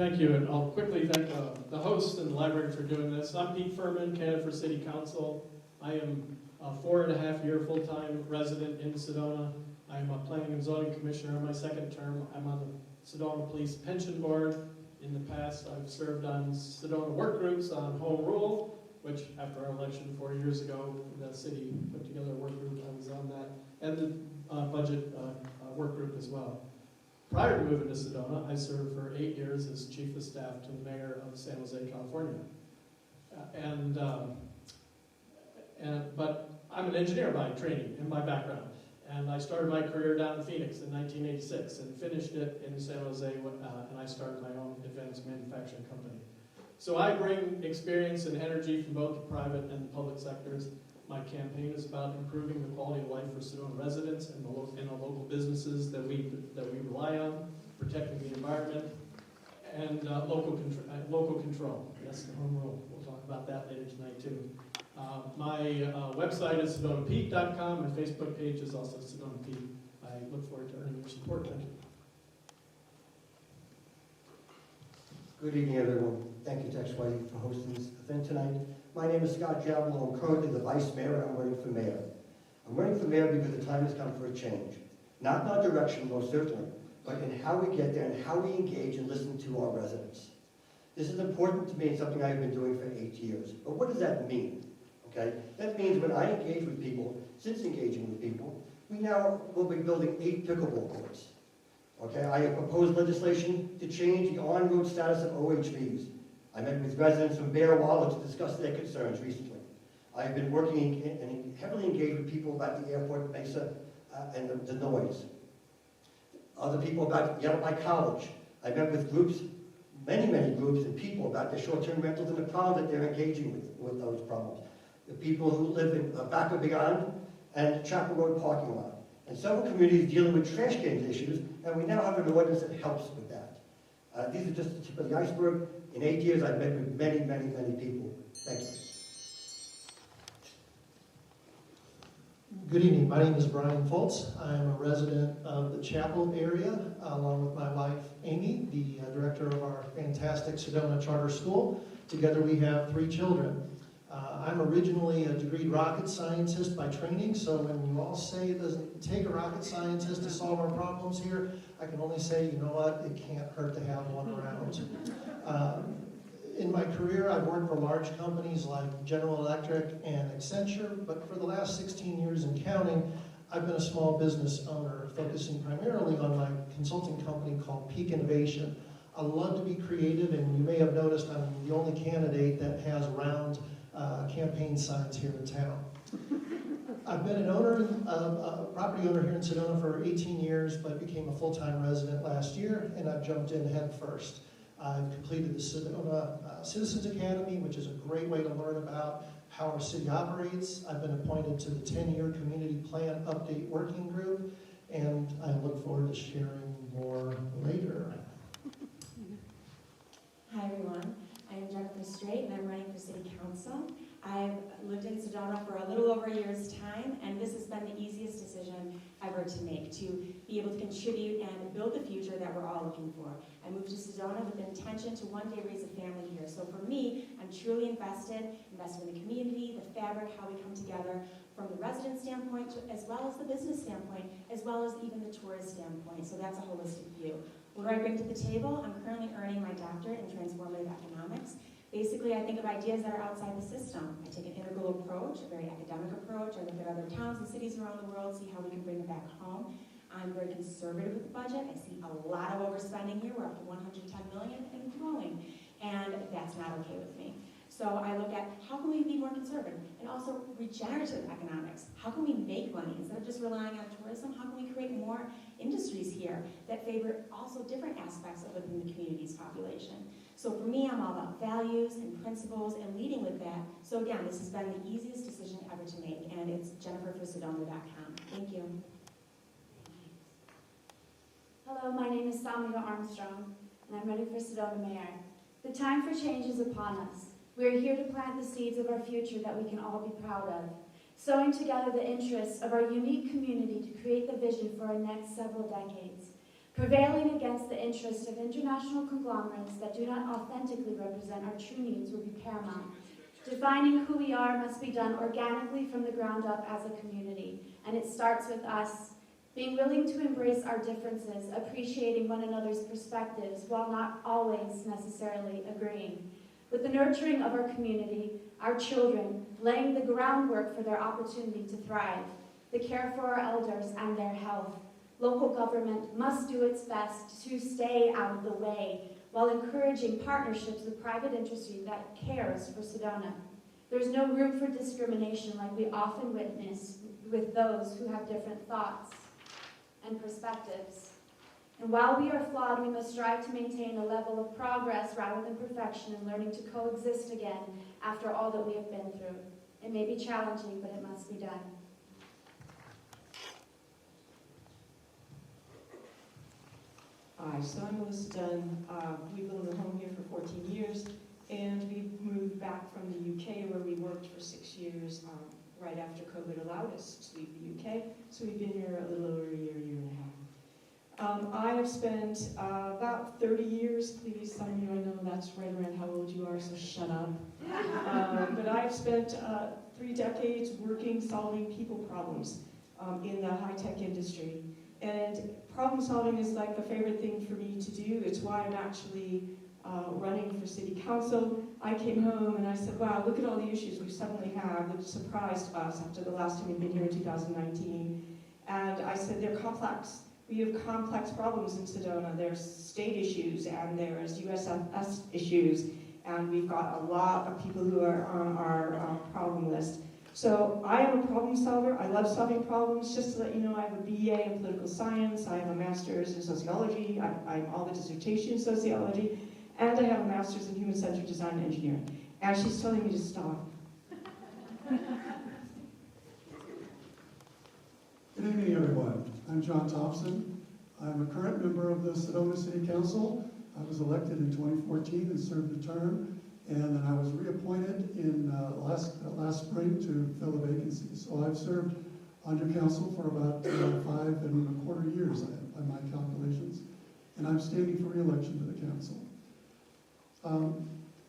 Thank you, and I'll quickly thank the host and the library for doing this. I'm Pete Furman, candidate for City Council. I am a 4.5-year full-time resident in Sedona. I'm a planning and zoning commissioner on my second term. I'm on the Sedona Police Pension Board. In the past, I've served on Sedona work groups on home rule, which after our election 4 years ago, the city put together a work group. I was on that, and the budget work group as well. Prior to moving to Sedona, I served for 8 years as chief of staff to the mayor of San Jose, California. But I'm an engineer by training and by background. And I started my career down in Phoenix in 1986 and finished it in San Jose, and I started my own advanced manufacturing company. So I bring experience and energy from both the private and the public sectors. My campaign is about improving the quality of life for Sedona residents and the local businesses that we rely on, protecting the environment, and local control. That's the home rule. We'll talk about that later tonight too. My website is SedonaPete.com. My Facebook page is also Sedona Pete. I look forward to earning your support. Thank you. Good evening, everyone. Thank you to XYZ for hosting this event tonight. My name is Scott Javelin. I'm currently the vice mayor, and I'm running for mayor. I'm running for mayor because the time has come for a change. Not in our direction, most certainly, but in how we get there and how we engage and listen to our residents. This is important to me and something I've been doing for 8 years. But what does that mean? Okay? That means when I engage with people, since engaging with people, we now will be building 8 pickleball courts. Okay? I have proposed legislation to change the on-road status of OHVs. I met with residents from Mayoral to discuss their concerns recently. I've been working and heavily engaged with people about the airport mesa and the noise. Other people about Yellowknife College. I met with groups, many groups and people about their short-term rentals and the problems that they're engaging with those problems. The people who live in Back of Beyond and Chapel Road parking lot. And several communities dealing with trash cans issues, and we now have an ordinance that helps with that. These are just the tip of the iceberg. In 8 years, I've met with many people. Thank you. Good evening. My name is Brian Fultz. I'm a resident of the Chapel area, along with my wife, Amy, the director of our fantastic Sedona Charter School. Together we have 3 children. I'm originally a degreed rocket scientist by training, so when you all say it doesn't take a rocket scientist to solve our problems here, I can only say, you know what, it can't hurt to have one around. In my career, I've worked for large companies like General Electric and Accenture, but for the last 16 years and counting, I've been a small business owner, focusing primarily on my consulting company called Peak Innovation. I love to be creative, and you may have noticed I'm the only candidate that has round campaign signs here in town. I've been a property owner here in Sedona for 18 years, but became a full-time resident last year, and I've jumped in head first. I've completed the Sedona Citizens Academy, which is a great way to learn about how our city operates. I've been appointed to the 10-year Community Plan Update Working Group, and I look forward to sharing more later. Hi everyone, I'm Jennifer Strait and I'm running for City Council. I've lived in Sedona for a little over a year's time, and this has been the easiest decision ever to make, to be able to contribute and build the future that we're all looking for. I moved to Sedona with the intention to one day raise a family here. So for me, I'm truly invested in the community, the fabric, how we come together from the resident standpoint, as well as the business standpoint, as well as even the tourist standpoint. So that's a holistic view. What do I bring to the table? I'm currently earning my doctorate in transformative economics. Basically, I think of ideas that are outside the system. I take an integral approach, a very academic approach. I look at other towns and cities around the world, see how we can bring it back home. I'm very conservative with the budget. I see a lot of overspending here. We're up to $110 million and growing, and that's not okay with me. So I look at how can we be more conservative, and also regenerative economics. How can we make money instead of just relying on tourism? How can we create more industries here that favor also different aspects of within the community's population? So for me, I'm all about values and principles and leading with that. So again, this has been the easiest decision ever to make, and it's jenniferforsedona.com. Thank you. Hello, my name is Samia Armstrong, and I'm running for Sedona Mayor. The time for change is upon us. We are here to plant the seeds of our future that we can all be proud of, sewing together the interests of our unique community to create the vision for our next several decades. Prevailing against the interest of international conglomerates that do not authentically represent our true needs will be paramount. Defining who we are must be done organically from the ground up as a community, and it starts with us being willing to embrace our differences, appreciating one another's perspectives while not always necessarily agreeing. With the nurturing of our community, our children, laying the groundwork for their opportunity to thrive, the care for our elders and their health, local government must do its best to stay out of the way while encouraging partnerships with private industry that cares for Sedona. There's no room for discrimination like we often witness with those who have different thoughts and perspectives. And while we are flawed, we must strive to maintain a level of progress rather than perfection and learning to coexist again after all that we have been through. It may be challenging, but it must be done. Hi, so I'm Melissa Dunn. We've lived in a home here for 14 years, and we moved back from the UK where we worked for 6 years right after COVID allowed us to leave the UK. So we've been here a little over a year and a half. I have spent about 30 years, please, some of you, I know that's right around how old you are, so shut up. But I've spent 3 decades working, solving people problems in the high-tech industry. And problem solving is like the favorite thing for me to do. It's why I'm actually running for city council. I came home and I said, wow, look at all the issues we suddenly have that surprised us after the last time we've been here in 2019. And I said, they're complex. We have complex problems in Sedona. There's state issues and there's USFS issues. And we've got a lot of people who are on our problem list. So I am a problem solver. I love solving problems. Just to let you know, I have a BA in political science. I have a master's in sociology. I'm all the dissertation in sociology. And I have a master's in human-centered design and engineering. And she's telling me to stop. Good evening, everyone. I'm John Thompson. I'm a current member of the Sedona City Council. I was elected in 2014 and served a term. And then I was reappointed in last spring to fill a vacancy. So I've served on your council for about 5.25 years by my calculations. And I'm standing for re-election to the council.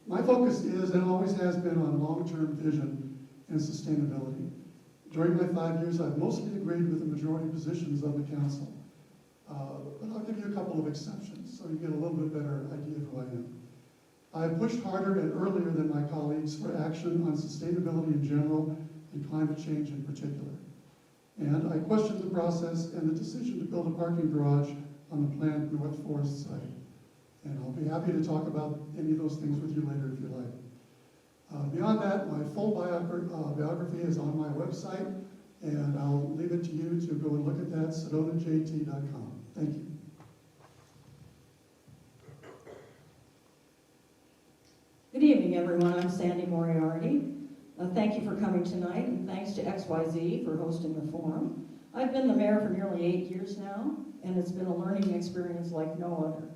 My focus is and always has been on long-term vision and sustainability. During my 5 years, I've mostly agreed with the majority positions of the council. But I'll give you a couple of exceptions so you get a little bit better idea of who I am. I have pushed harder and earlier than my colleagues for action on sustainability in general and climate change in particular. And I questioned the process and the decision to build a parking garage on the planned North Forest site. And I'll be happy to talk about any of those things with you later if you like. Beyond that, my full biography is on my website, and I'll leave it to you to go and look at that, sedonajt.com. Thank you. Good evening, everyone. I'm Sandy Moriarty. Thank you for coming tonight, and thanks to XYZ for hosting the forum. I've been the mayor for nearly 8 years now, and it's been a learning experience like no other.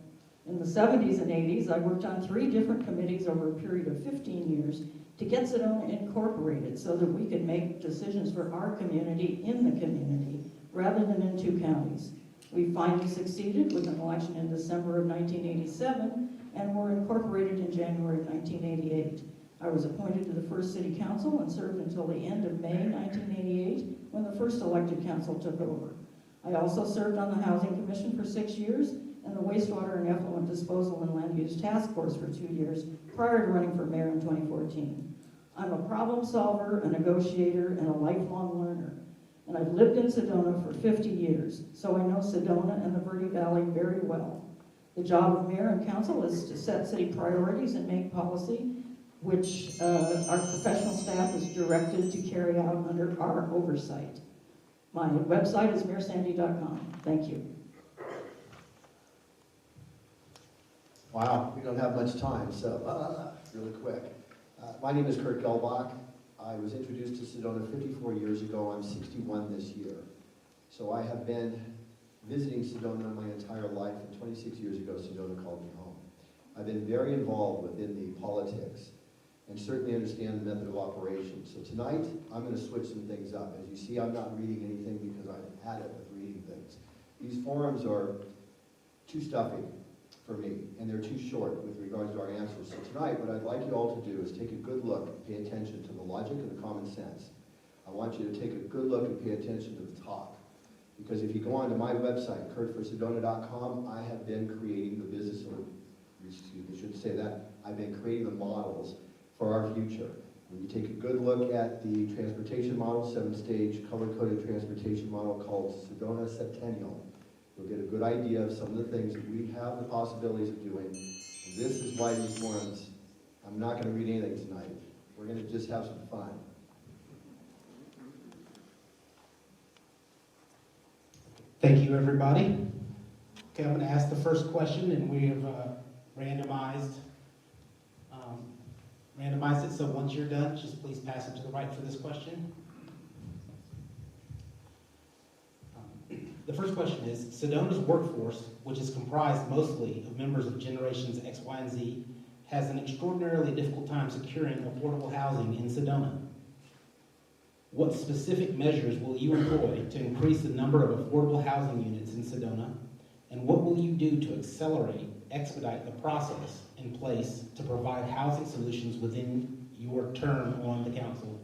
In the 70s and 80s, I worked on 3 different committees over a period of 15 years to get Sedona incorporated so that we could make decisions for our community in the community rather than in 2 counties. We finally succeeded with an election in December of 1987 and were incorporated in January of 1988. I was appointed to the first city council and served until the end of May 1988 when the first elected council took over. I also served on the Housing Commission for 6 years and the Wastewater and Effluent Disposal and Land Use Task Force for 2 years prior to running for mayor in 2014. I'm a problem solver, a negotiator, and a lifelong learner. And I've lived in Sedona for 50 years, so I know Sedona and the Verde Valley very well. The job of mayor and council is to set city priorities and make policy, which our professional staff is directed to carry out under our oversight. My website is mayorsandy.com. Thank you. Wow, we don't have much time, so really quick. My name is Kurt Gelbach. I was introduced to Sedona 54 years ago. I'm 61 this year. So I have been visiting Sedona my entire life, and 26 years ago, Sedona called me home. I've been very involved within the politics and certainly understand the method of operation. So tonight, I'm going to switch some things up. As you see, I'm not reading anything because I've had it with reading things. These forums are too stuffy for me, and they're too short with regards to our answers. So tonight, what I'd like you all to do is take a good look, pay attention to the logic and the common sense. I want you to take a good look and pay attention to the talk. Because if you go onto my website, kurtforsedona.com, I have been creating the business, or excuse me, I shouldn't say that, I've been creating the models for our future. When you take a good look at the transportation model, 7-stage color-coded transportation model called Sedona Septennial, you'll get a good idea of some of the things that we have the possibilities of doing. And this is why these forums, I'm not going to read anything tonight. We're going to just have some fun. Thank you, everybody. Okay, I'm going to ask the first question, and we have randomized it, so once you're done, just please pass it to the right for this question. The first question is, Sedona's workforce, which is comprised mostly of members of generations X, Y, and Z, has an extraordinarily difficult time securing affordable housing in Sedona. What specific measures will you employ to increase the number of affordable housing units in Sedona? And what will you do to expedite the process in place to provide housing solutions within your term on the council?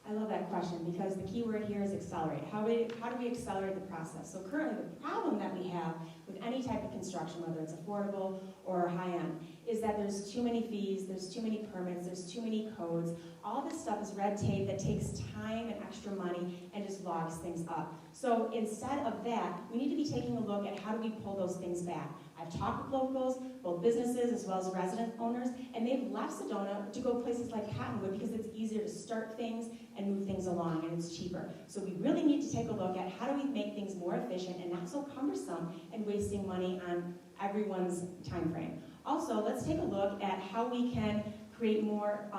I love that question because the key word here is accelerate. How do we accelerate the process? So currently the problem that we have with any type of construction, whether it's affordable or high-end, is that there's too many fees, there's too many permits, there's too many codes. All this stuff is red tape that takes time and extra money and just logs things up. So instead of that, we need to be taking a look at how do we pull those things back. I've talked with locals, both businesses as well as resident owners, and they've left Sedona to go places like Cottonwood because it's easier to start things and move things along, and it's cheaper. So we really need to take a look at how do we make things more efficient and not so cumbersome and wasting money on everyone's time frame. Also, let's take a look at how we can create more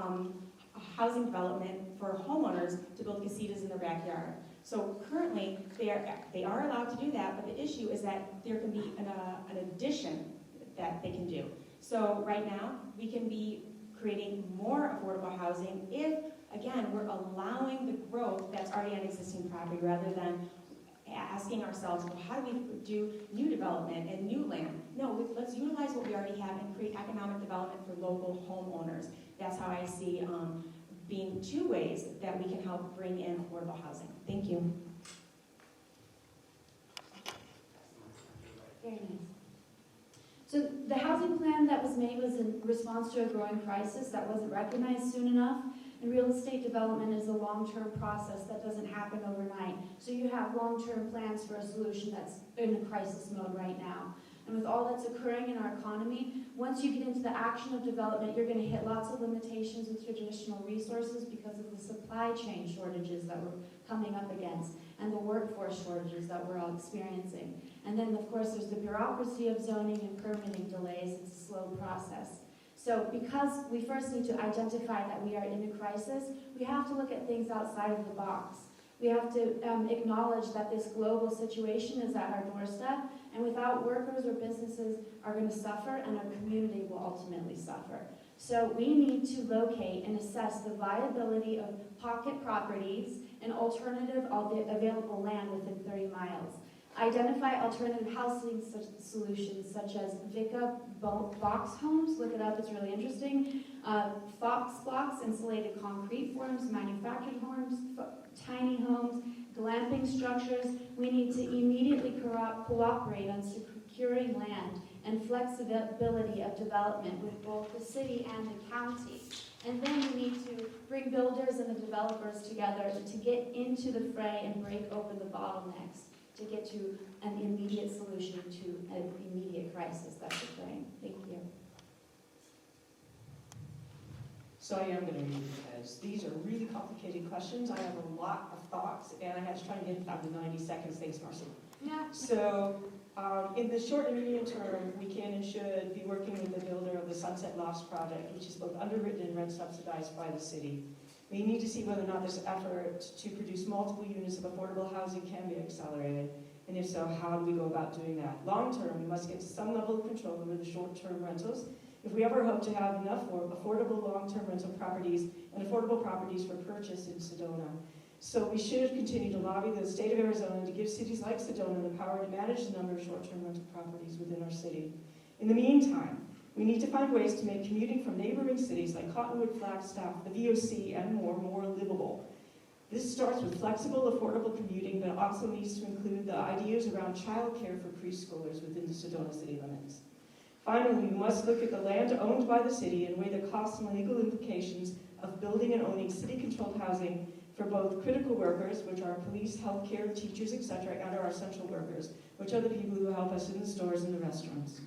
housing development for homeowners to build casitas in their backyard. So currently, they are allowed to do that, but the issue is that there can be an addition that they can do. So right now, we can be creating more affordable housing if, again, we're allowing the growth that's already on existing property rather than asking ourselves, well, how do we do new development and new land? No, let's utilize what we already have and create economic development for local homeowners. That's how I see being two ways that we can help bring in affordable housing. Thank you. Very nice. So the housing plan that was made was in response to a growing crisis that wasn't recognized soon enough. And real estate development is a long-term process that doesn't happen overnight. So you have long-term plans for a solution that's in a crisis mode right now. And with all that's occurring in our economy, once you get into the action of development, you're going to hit lots of limitations with traditional resources because of the supply chain shortages that we're coming up against and the workforce shortages that we're all experiencing. And then, of course, there's the bureaucracy of zoning and permitting delays. It's a slow process. So because we first need to identify that we are in a crisis, we have to look at things outside of the box. We have to acknowledge that this global situation is at our doorstep, and without workers or businesses are going to suffer, and our community will ultimately suffer. So we need to locate and assess the viability of pocket properties and alternative available land within 30 miles. Identify alternative housing solutions such as VICA box homes, look it up, it's really interesting. Fox blocks, insulated concrete forms, manufactured homes, tiny homes, glamping structures. We need to immediately cooperate on securing land and flexibility of development with both the city and the county. And then we need to bring builders and the developers together to get into the fray and break open the bottlenecks to get to an immediate solution to an immediate crisis that's occurring. Thank you. So I am going to read because these are really complicated questions. I have a lot of thoughts, and I had to try and get it down to 90 seconds. Thanks, Marcy. Yeah. So in the short and medium term, we can and should be working with the builder of the Sunset Lofts project, which is both underwritten and rent subsidized by the city. We need to see whether or not this effort to produce multiple units of affordable housing can be accelerated, and if so, how do we go about doing that? Long term, we must get to some level of control over the short-term rentals if we ever hope to have enough affordable long-term rental properties and affordable properties for purchase in Sedona. So we should continue to lobby the state of Arizona to give cities like Sedona the power to manage the number of short-term rental properties within our city. In the meantime, we need to find ways to make commuting from neighboring cities like Cottonwood, Flagstaff, the VOC, and more livable. This starts with flexible, affordable commuting, but also needs to include the ideas around childcare for preschoolers within the Sedona city limits. Finally, we must look at the land owned by the city and weigh the costs and legal implications of building and owning city-controlled housing for both critical workers, which are police, healthcare, teachers, etc., and our essential workers, which are the people who help us in the stores and the restaurants.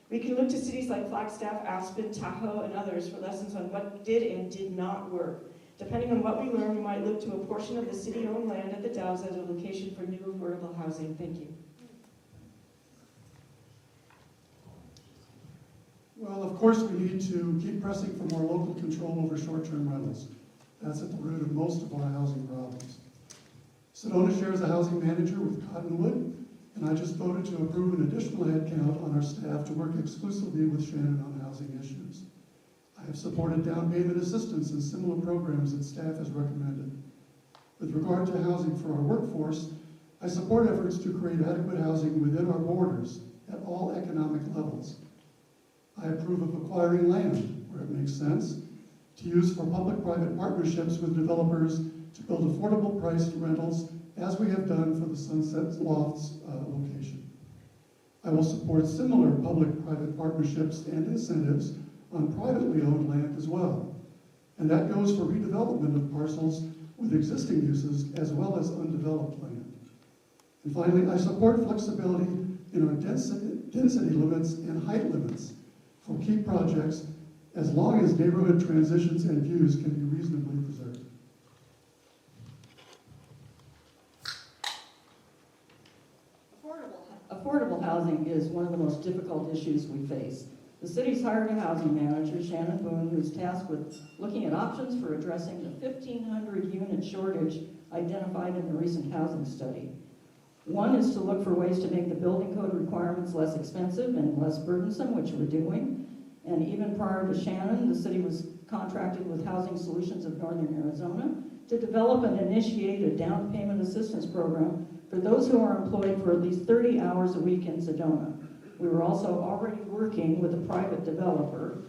We can look to cities like Flagstaff, Aspen, Tahoe, and others for lessons on what did and did not work. Depending on what we learn, we might look to a portion of the city-owned land at the Dalles as a location for new affordable housing. Thank you. Well, of course, we need to keep pressing for more local control over short-term rentals. That's at the root of most of our housing problems. Sedona shares a housing manager with Cottonwood, and I just voted to approve an additional headcount on our staff to work exclusively with Shannon on housing issues. I have supported down payment assistance and similar programs that staff has recommended. With regard to housing for our workforce, I support efforts to create adequate housing within our borders at all economic levels. I approve of acquiring land where it makes sense to use for public-private partnerships with developers to build affordable priced rentals as we have done for the Sunset Lofts location. I will support similar public-private partnerships and incentives on privately owned land as well. And that goes for redevelopment of parcels with existing uses as well as undeveloped land. And finally, I support flexibility in our density limits and height limits for key projects as long as neighborhood transitions and views can be reasonably preserved. Affordable housing is one of the most difficult issues we face. The city's hired a housing manager, Shannon Boone, who's tasked with looking at options for addressing the 1,500 unit shortage identified in the recent housing study. One is to look for ways to make the building code requirements less expensive and less burdensome, which we're doing. And even prior to Shannon, the city was contracted with Housing Solutions of Northern Arizona to develop and initiate a down payment assistance program for those who are employed for at least 30 hours a week in Sedona. We were also already working with a private developer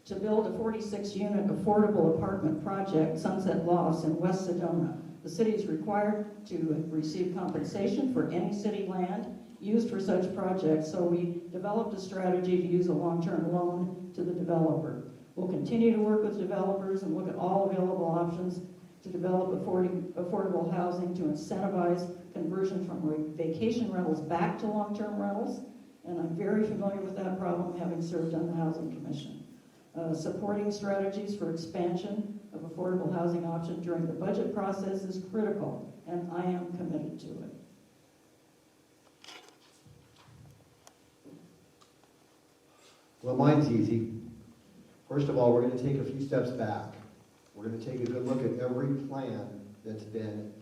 to build a 46-unit affordable apartment project, Sunset Lofts, in West Sedona. The city is required to receive compensation for any city land used for such projects, so we developed a strategy to use a long-term loan to the developer. We'll continue to work with developers and look at all available options to develop affordable housing to incentivize conversion from vacation rentals back to long-term rentals. And I'm very familiar with that problem, having served on the Housing Commission. Supporting strategies for expansion of affordable housing options during the budget process is critical, and I am committed to it. Well, mine's easy. First of all, we're going to take a few steps back. We're going to take a good look at every plan that's been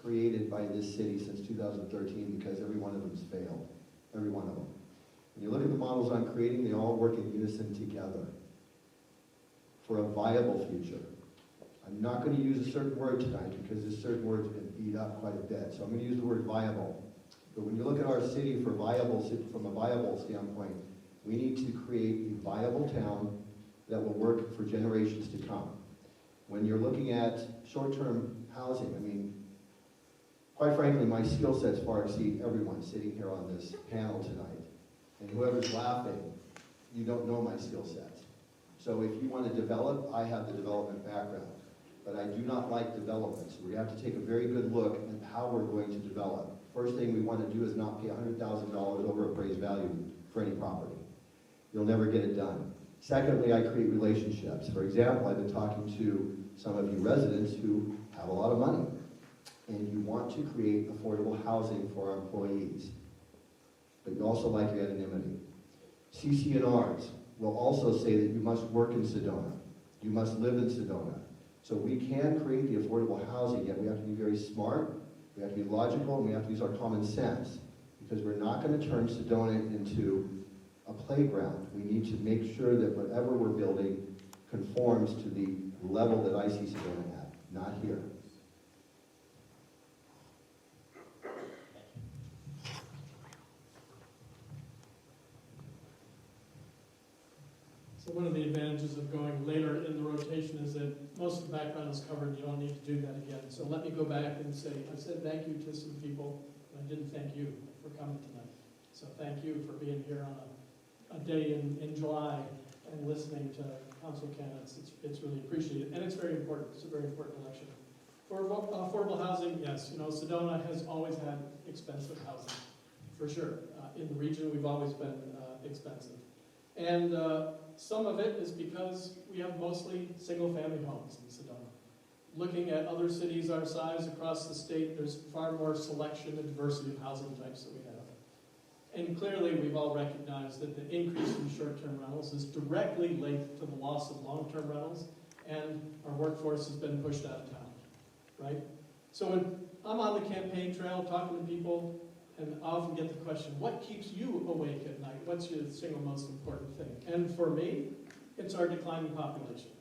created by this city since 2013, because every one of them's failed. Every one of them. When you look at the models I'm creating, they all work in unison together for a viable future. I'm not going to use a certain word tonight because this certain word's been beat up quite a bit, so I'm going to use the word viable. But when you look at our city from a viable standpoint, we need to create a viable town that will work for generations to come. When you're looking at short-term housing, I mean, quite frankly, my skill sets far exceed everyone sitting here on this panel tonight. And whoever's laughing, you don't know my skill sets. So if you want to develop, I have the development background. But I do not like development, so we have to take a very good look at how we're going to develop. First thing we want to do is not pay $100,000 over appraised value for any property. You'll never get it done. Secondly, I create relationships. For example, I've been talking to some of you residents who have a lot of money, and you want to create affordable housing for our employees. But you also like your anonymity. CC&Rs will also say that you must work in Sedona. You must live in Sedona. So we can create the affordable housing, yet we have to be very smart, we have to be logical, and we have to use our common sense, because we're not going to turn Sedona into a playground. We need to make sure that whatever we're building conforms to the level that I see Sedona at, not here. advantages of going later in the rotation is that most of the background is covered. You don't need to do that again. So let me go back and say, I said thank you to some people, and I didn't thank you for coming tonight. So thank you for being here on a day in July and listening to council candidates. It's really appreciated, and it's very important. It's a very important election. For affordable housing, yes, Sedona has always had expensive housing, for sure. In the region, we've always been expensive. And some of it is because we have mostly single-family homes in Sedona. Looking at other cities our size across the state, there's far more selection and diversity of housing types that we have. And clearly, we've all recognized that the increase in short-term rentals is directly linked to the loss of long-term rentals, and our workforce has been pushed out of town, right? So when I'm on the campaign trail talking to people, and I often get the question, what keeps you awake at night? What's your single most important thing? And for me, it's our declining population.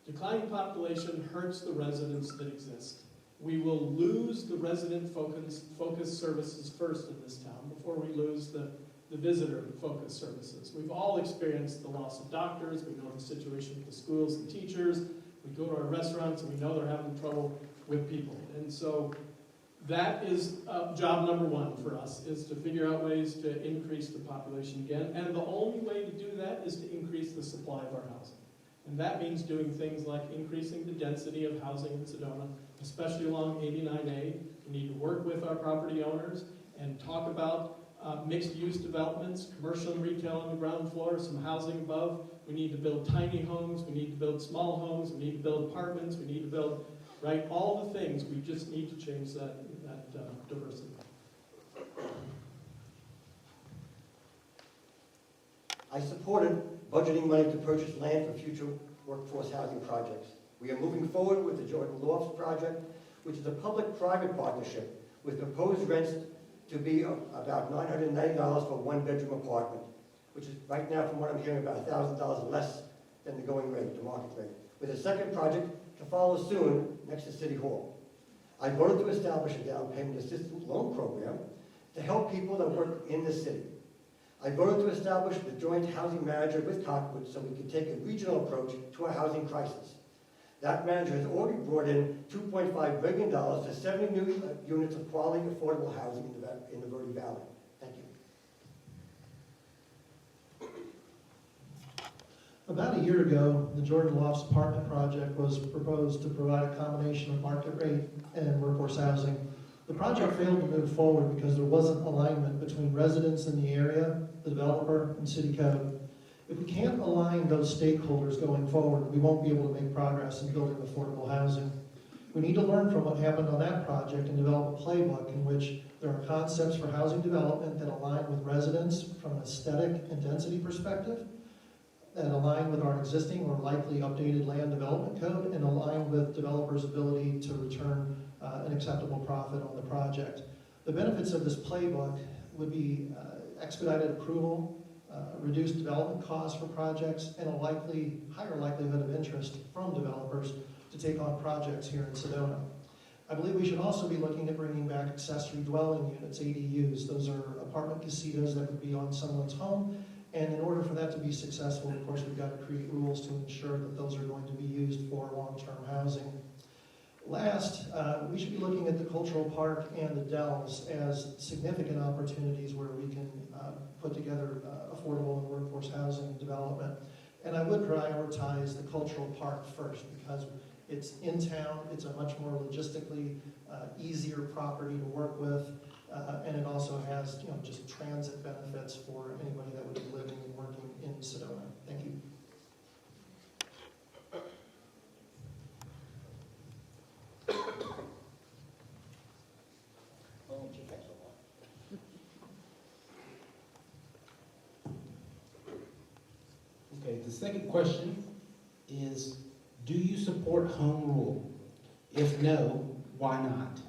Declining population hurts the residents that exist. We will lose the resident-focused services first in this town before we lose the visitor-focused services. We've all experienced the loss of doctors. We know the situation with the schools and teachers. We go to our restaurants and we know they're having trouble with people. And so that is job number one for us, is to figure out ways to increase the population again. And the only way to do that is to increase the supply of our housing. And that means doing things like increasing the density of housing in Sedona, especially along 89A. We need to work with our property owners and talk about mixed-use developments, commercial and retail on the ground floor, some housing above. We need to build tiny homes. We need to build small homes. We need to build apartments. We need to build, right, all the things. We just need to change that diversity. I supported budgeting money to purchase land for future workforce housing projects. We are moving forward with the Jordan Lofts project, which is a public-private partnership with proposed rents to be about $990 for one-bedroom apartment, which is right now, from what I'm hearing, about $1,000 less than the going rate, the market rate, with a second project to follow soon next to City Hall. I voted to establish a down payment assistance loan program to help people that work in the city. I voted to establish the joint housing manager with Cockwood so we could take a regional approach to our housing crisis. That manager has already brought in $2.5 billion to 70 new units of quality, affordable housing in the Verde Valley. Thank you. About a year ago, the Jordan Lofts apartment project was proposed to provide a combination of market rate and workforce housing. The project failed to move forward because there wasn't alignment between residents in the area, the developer, and city code. If we can't align those stakeholders going forward, we won't be able to make progress in building affordable housing. We need to learn from what happened on that project and develop a playbook in which there are concepts for housing development that align with residents from an aesthetic and density perspective, that align with our existing or likely updated land development code, and align with developers' ability to return an acceptable profit on the project. The benefits of this playbook would be expedited approval, reduced development costs for projects, and a higher likelihood of interest from developers to take on projects here in Sedona. I believe we should also be looking at bringing back accessory dwelling units, ADUs. Those are apartment casitas that would be on someone's home, and in order for that to be successful, of course, we've got to create rules to ensure that those are going to be used for long-term housing. Last, we should be looking at the cultural park and the Dells as significant opportunities where we can put together affordable and workforce housing development. And I would prioritize the cultural park first because it's in town, it's a much more logistically easier property to work with, and it also has just transit benefits for anybody that would be living and working in Sedona. Thank you. Okay, the second question is, do you support home rule? If no, why not?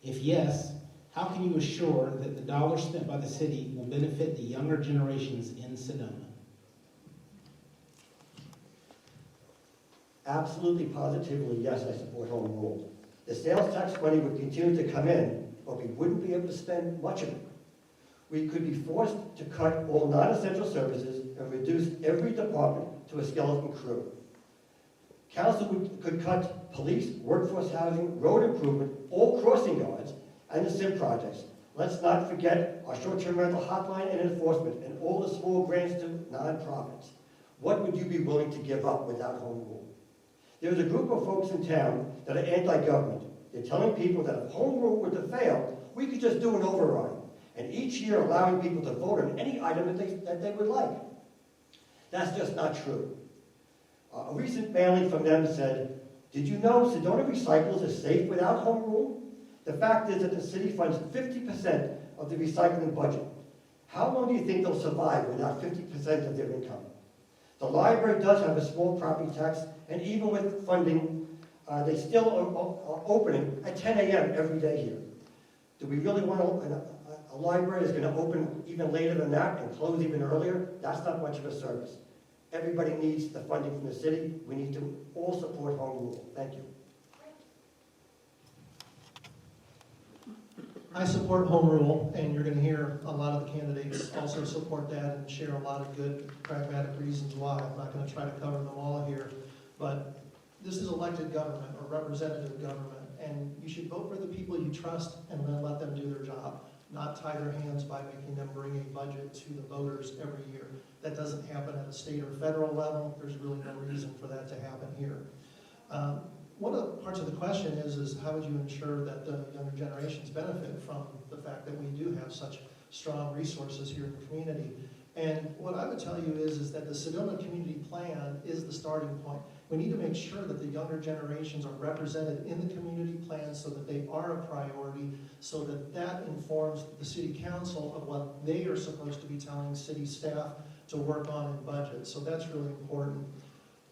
If yes, how can you assure that the dollars spent by the city will benefit the younger generations in Sedona? Absolutely, positively, yes, I support home rule. The sales tax money would continue to come in, but we wouldn't be able to spend much of it. We could be forced to cut all non-essential services and reduce every department to a skeleton crew. Council could cut police, workforce housing, road improvement, all crossing guards, and the SIM projects. Let's not forget our short-term rental hotline and enforcement, and all the small grants to nonprofits. What would you be willing to give up without home rule? There's a group of folks in town that are anti-government. They're telling people that if home rule were to fail, we could just do an override, and each year allowing people to vote on any item that they would like. That's just not true. A recent mailing from them said, did you know Sedona Recycles is safe without home rule? The fact is that the city funds 50% of the recycling budget. How long do you think they'll survive without 50% of their income? The library does have a small property tax, and even with funding, they still are opening at 10 a.m. every day here. Do we really want a library that's going to open even later than that and close even earlier? That's not much of a service. Everybody needs the funding from the city. We need to all support home rule. Thank you. I support home rule, and you're going to hear a lot of the candidates also support that and share a lot of good pragmatic reasons why. I'm not going to try to cover them all here, but this is elected government or representative government, and you should vote for the people you trust and then let them do their job, not tie their hands by making them bring a budget to the voters every year. That doesn't happen at a state or federal level. There's really no reason for that to happen here. One of the parts of the question is how would you ensure that the younger generations benefit from the fact that we do have such strong resources here in the community? And what I would tell you is that the Sedona Community Plan is the starting point. We need to make sure that the younger generations are represented in the community plan so that they are a priority, so that that informs the city council of what they are supposed to be telling city staff to work on in budget. So that's really important.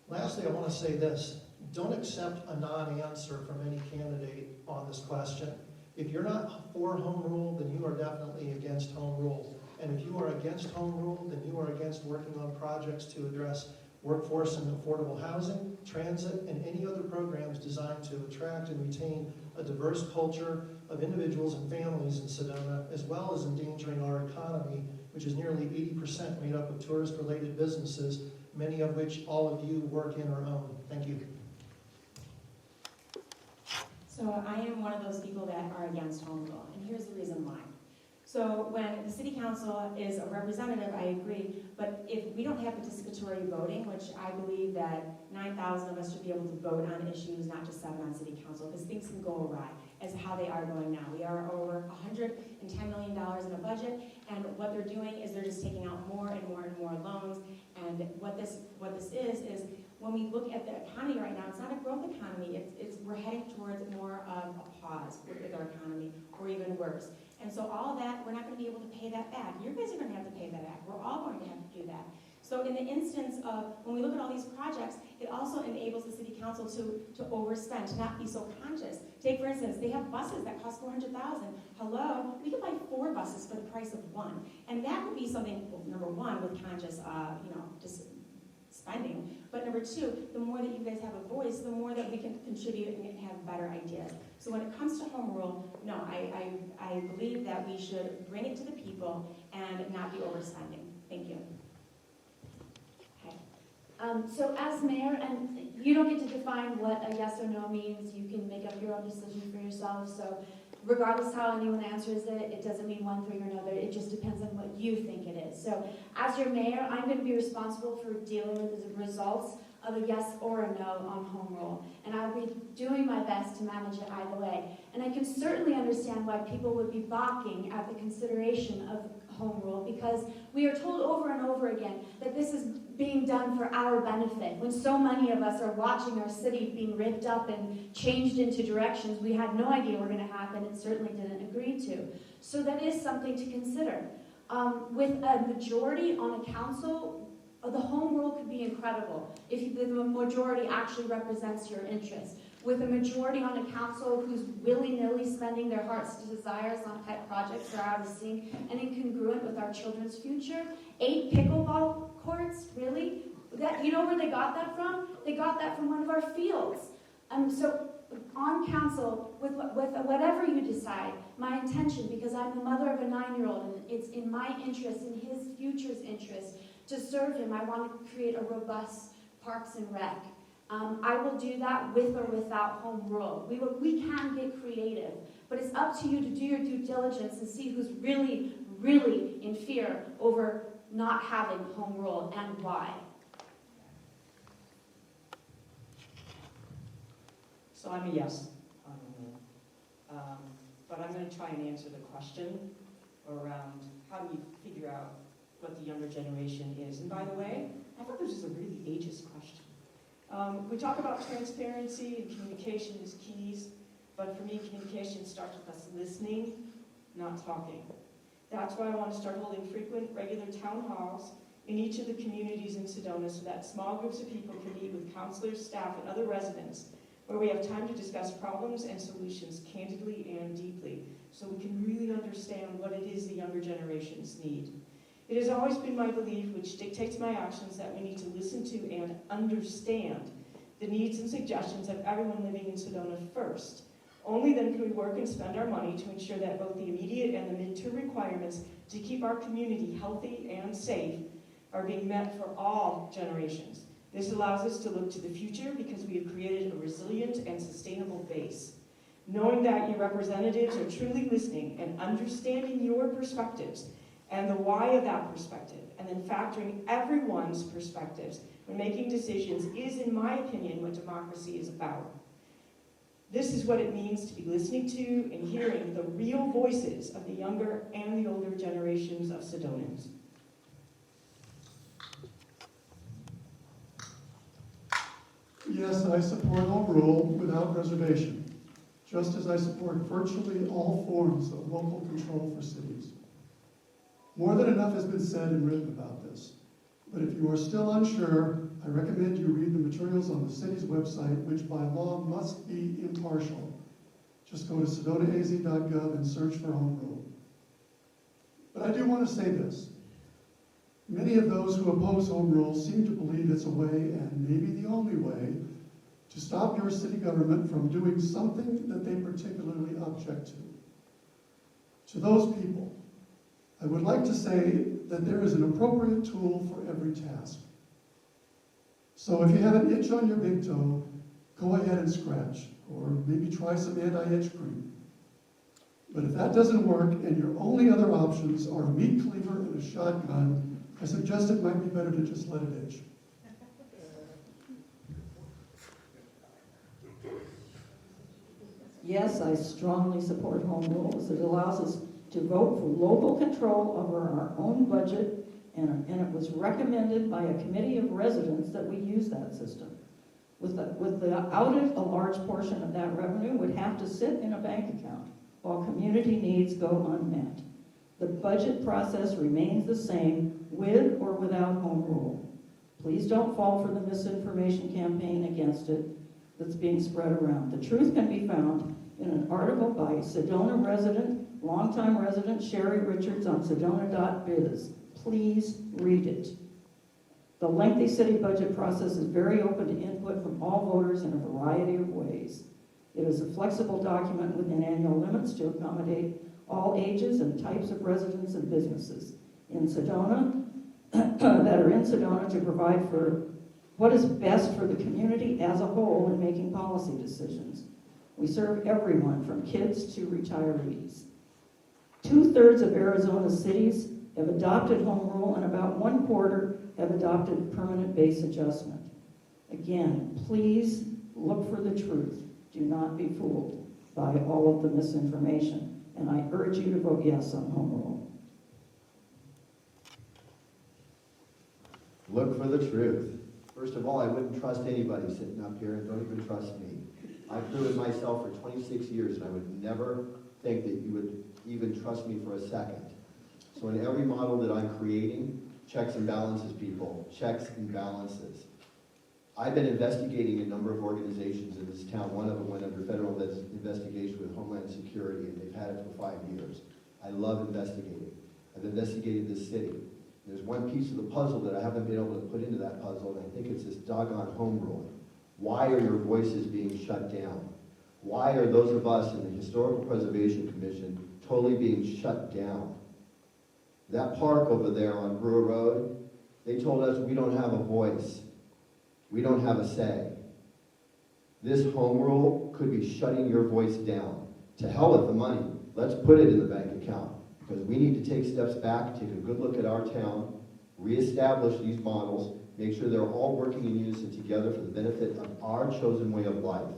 Lastly, I want to say this. Don't accept a non-answer from any candidate on this question. If you're not for home rule, then you are definitely against home rule. And if you are against home rule, then you are against working on projects to address workforce and affordable housing, transit, and any other programs designed to attract and retain a diverse culture of individuals and families in Sedona, as well as endangering our economy, which is nearly 80% made up of tourist-related businesses, many of which all of you work in or own. Thank you. So I am one of those people that are against home rule, and here's the reason why. So when the city council is a representative, I agree, but if we don't have participatory voting, which I believe that 9,000 of us should be able to vote on issues, not just 7 on city council, because things can go awry as how they are going now. We are over $110 million in a budget, and what they're doing is they're just taking out more and more and more loans, and what this is when we look at the economy right now, it's not a growth economy, we're heading towards more of a pause with our economy, or even worse. And so all of that, we're not going to be able to pay that back. You guys are going to have to pay that back. We're all going to have to do that. So in the instance of, when we look at all these projects, it also enables the city council to overspend, to not be so conscious. Take, for instance, they have buses that cost $400,000. Hello, we could buy 4 buses for the price of 1. And that would be something, well, number one, with conscious, just spending. But number 2, the more that you guys have a voice, the more that we can contribute and have better ideas. So when it comes to home rule, no, I believe that we should bring it to the people and not be overspending. Thank you. Okay. So as mayor, and you don't get to define what a yes or no means, you can make up your own decision for yourself. So regardless how anyone answers it, it doesn't mean one thing or another. It just depends on what you think it is. So as your mayor, I'm going to be responsible for dealing with the results of a yes or a no on home rule. And I'll be doing my best to manage it either way. And I can certainly understand why people would be balking at the consideration of home rule, because we are told over and over again that this is being done for our benefit. When so many of us are watching our city being ripped up and changed into directions we had no idea were going to happen and certainly didn't agree to. So that is something to consider. With a majority on a council, the home rule could be incredible if the majority actually represents your interests. With a majority on a council who's willy-nilly spending their heart's desires on pet projects that are out of sync and incongruent with our children's future. 8 pickleball courts, really? That, you know where they got that from? They got that from one of our fields. So on council, with whatever you decide, my intention, because I'm the mother of a 9-year-old, and it's in my interest, in his future's interest, To serve him, I want to create a robust Parks and Rec. I will do that with or without home rule. We can get creative, but it's up to you to do your due diligence and see who's really, really in fear over not having home rule and why. So I'm a yes on home rule. But I'm going to try and answer the question around how do you figure out what the younger generation is. And by the way, I thought this was a really ageist question. We talk about transparency and communication as keys, but for me, communication starts with us listening, not talking. That's why I want to start holding frequent, regular town halls in each of the communities in Sedona so that small groups of people can meet with counselors, staff, and other residents where we have time to discuss problems and solutions candidly and deeply so we can really understand what it is the younger generations need. It has always been my belief, which dictates my actions, that we need to listen to and understand the needs and suggestions of everyone living in Sedona first. Only then can we work and spend our money to ensure that both the immediate and the midterm requirements to keep our community healthy and safe are being met for all generations. This allows us to look to the future because we have created a resilient and sustainable base. Knowing that your representatives are truly listening and understanding your perspectives and the why of that perspective, and then factoring everyone's perspectives when making decisions is, in my opinion, what democracy is about. This is what it means to be listening to and hearing the real voices of the younger and the older generations of Sedonans. Yes, I support home rule without reservation, just as I support virtually all forms of local control for cities. More than enough has been said and written about this, but if you are still unsure, I recommend you read the materials on the city's website, which by law must be impartial. Just go to sedonaaz.gov and search for home rule. But I do want to say this. Many of those who oppose home rule seem to believe it's a way, and maybe the only way, to stop your city government from doing something that they particularly object to. To those people, I would like to say that there is an appropriate tool for every task. So if you have an itch on your big toe, go ahead and scratch, or maybe try some anti-itch cream. But if that doesn't work and your only other options are a meat cleaver and a shotgun, I suggest it might be better to just let it itch. Yes, I strongly support home rule as it allows us to vote for local control over our own budget, and it was recommended by a committee of residents that we use that system. Without it, a large portion of that revenue would have to sit in a bank account while community needs go unmet. The budget process remains the same with or without home rule. Please don't fall for the misinformation campaign against it that's being spread around. The truth can be found in an article by Sedona resident, longtime resident Sherry Richards on sedona.biz. Please read it. The lengthy city budget process is very open to input from all voters in a variety of ways. It is a flexible document within annual limits to accommodate all ages and types of residents and businesses in Sedona that are in Sedona to provide for what is best for the community as a whole in making policy decisions. We serve everyone from kids to retirees. 2/3 of Arizona cities have adopted home rule and about 1/4 have adopted permanent base adjustment. Again, please look for the truth. Do not be fooled by all of the misinformation. And I urge you to vote yes on home rule. Look for the truth. First of all, I wouldn't trust anybody sitting up here, and don't even trust me. I've proven myself for 26 years, and I would never think that you would even trust me for a second. So in every model that I'm creating, checks and balances, people, checks and balances. I've been investigating a number of organizations in this town. One of them went under federal investigation with Homeland Security, and they've had it for 5 years. I love investigating. I've investigated this city. There's one piece of the puzzle that I haven't been able to put into that puzzle, and I think it's this doggone home rule. Why are your voices being shut down? Why are those of us in the Historical Preservation Commission totally being shut down? That park over there on Brewer Road, They told us we don't have a voice. We don't have a say. This home rule could be shutting your voice down. To hell with the money. Let's put it in the bank account, because we need to take steps back, take a good look at our town, reestablish these models, make sure they're all working in unison together for the benefit of our chosen way of life,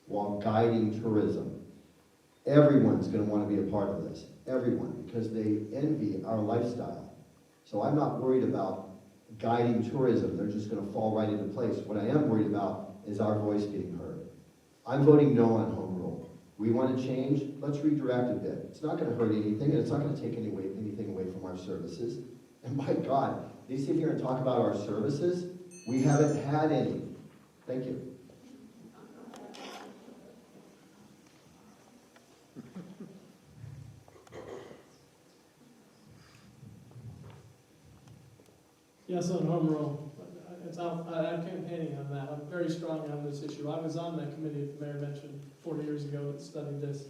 while guiding tourism. Everyone's going to want to be a part of this, everyone, because they envy our lifestyle. So I'm not worried about guiding tourism. They're just going to fall right into place. What I am worried about is our voice being heard. I'm voting no on home rule. We want to change, let's redirect a bit. It's not going to hurt anything, and it's not going to take anything away from our services. And my God, they sit here and talk about our services. We haven't had any. Thank you. Yes, on home rule. I'm campaigning on that. I'm very strong on this issue. I was on that committee that the mayor mentioned 40 years ago that studied this.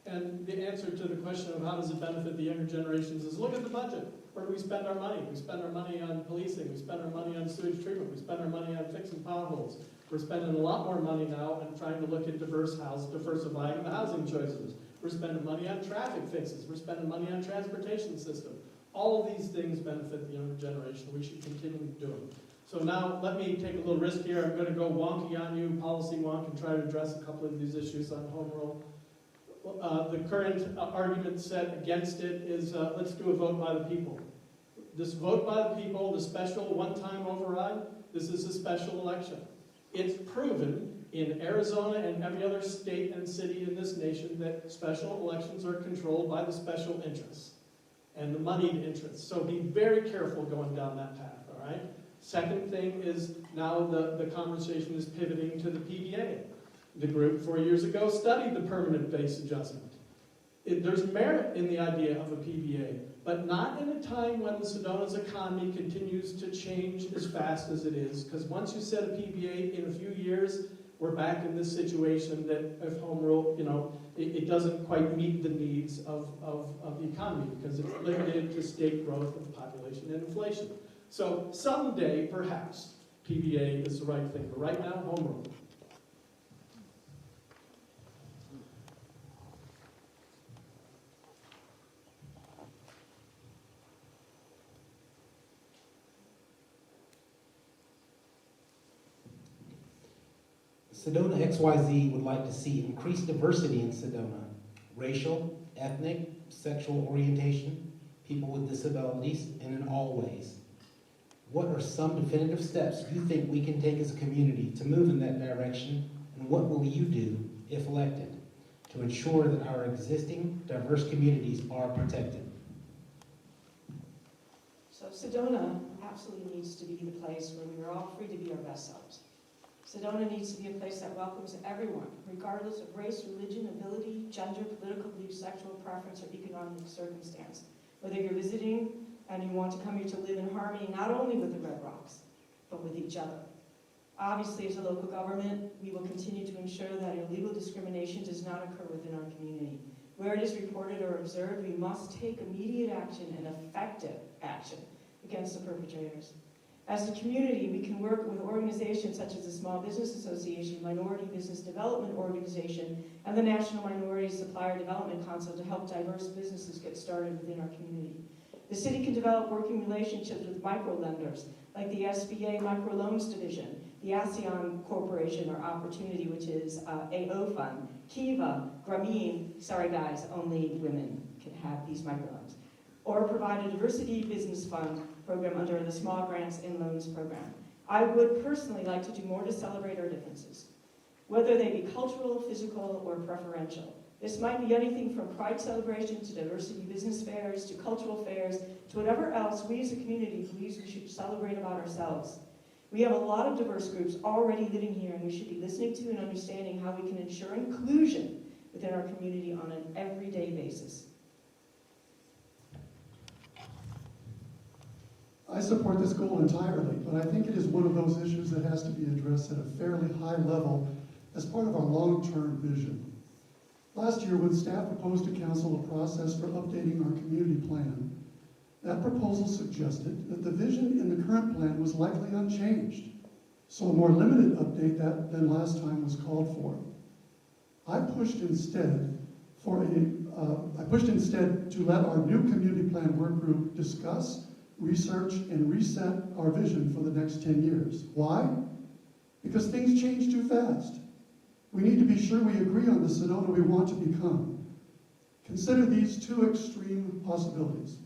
And the answer to the question of how does it benefit the younger generations is look at the budget. Where do we spend our money? We spend our money on policing. We spend our money on sewage treatment. We spend our money on fixing potholes. We're spending a lot more money now on trying to look at diversifying the housing choices. We're spending money on traffic fixes. We're spending money on transportation system. All of these things benefit the younger generation. We should continue doing. So now let me take a little risk here. I'm going to go wonky on you, policy wonk, and try to address a couple of these issues on home rule. The current argument set against it is let's do a vote by the people. This vote by the people, the special one-time override, this is a special election. It's proven in Arizona and every other state and city in this nation that special elections are controlled by the special interests and the moneyed interests. So be very careful going down that path, all right? Second thing is now the conversation is pivoting to the PBA. The group 4 years ago studied the permanent base adjustment. There's merit in the idea of a PBA, but not in a time when the Sedona's economy continues to change as fast as it is, because once you set a PBA in a few years, we're back in this situation that if home rule, it doesn't quite meet the needs of the economy because it's limited to state growth of population and inflation. So someday, perhaps, PBA is the right thing, but right now, home rule. Sedona XYZ would like to see increased diversity in Sedona. Racial, ethnic, sexual orientation, people with disabilities, and in all ways. What are some definitive steps you think we can take as a community to move in that direction, and what will you do, if elected, to ensure that our existing diverse communities are protected? So Sedona absolutely needs to be the place where we are all free to be our best selves. Sedona needs to be a place that welcomes everyone, regardless of race, religion, ability, gender, political belief, sexual preference, or economic circumstance. Whether you're visiting and you want to come here to live in harmony not only with the Red Rocks, but with each other. Obviously, as a local government, we will continue to ensure that illegal discrimination does not occur within our community. Where it is reported or observed, we must take immediate action and effective action against the perpetrators. As a community, we can work with organizations such as the Small Business Association, Minority Business Development Organization, and the National Minority Supplier Development Council to help diverse businesses get started within our community. The city can develop working relationships with micro-lenders, like the SBA Microloans Division, the ASEAN Corporation or Opportunity, which is AO Fund, Kiva, Grameen, sorry guys, only women can have these microloans, or provide a diversity business fund program under the Small Grants and Loans program. I would personally like to do more to celebrate our differences, whether they be cultural, physical, or preferential. This might be anything from pride celebrations to diversity business fairs to cultural fairs to whatever else we as a community believe we should celebrate about ourselves. We have a lot of diverse groups already living here, and we should be listening to and understanding how we can ensure inclusion within our community on an everyday basis. I support this goal entirely, but I think it is one of those issues that has to be addressed at a fairly high level as part of our long-term vision. Last year, when staff proposed to council a process for updating our community plan, That proposal suggested that the vision in the current plan was likely unchanged, so a more limited update than last time was called for. I pushed instead to let our new community plan work group discuss, research, and reset our vision for the next 10 years. Why? Because things change too fast. We need to be sure we agree on the Sedona we want to become. Consider these two extreme possibilities.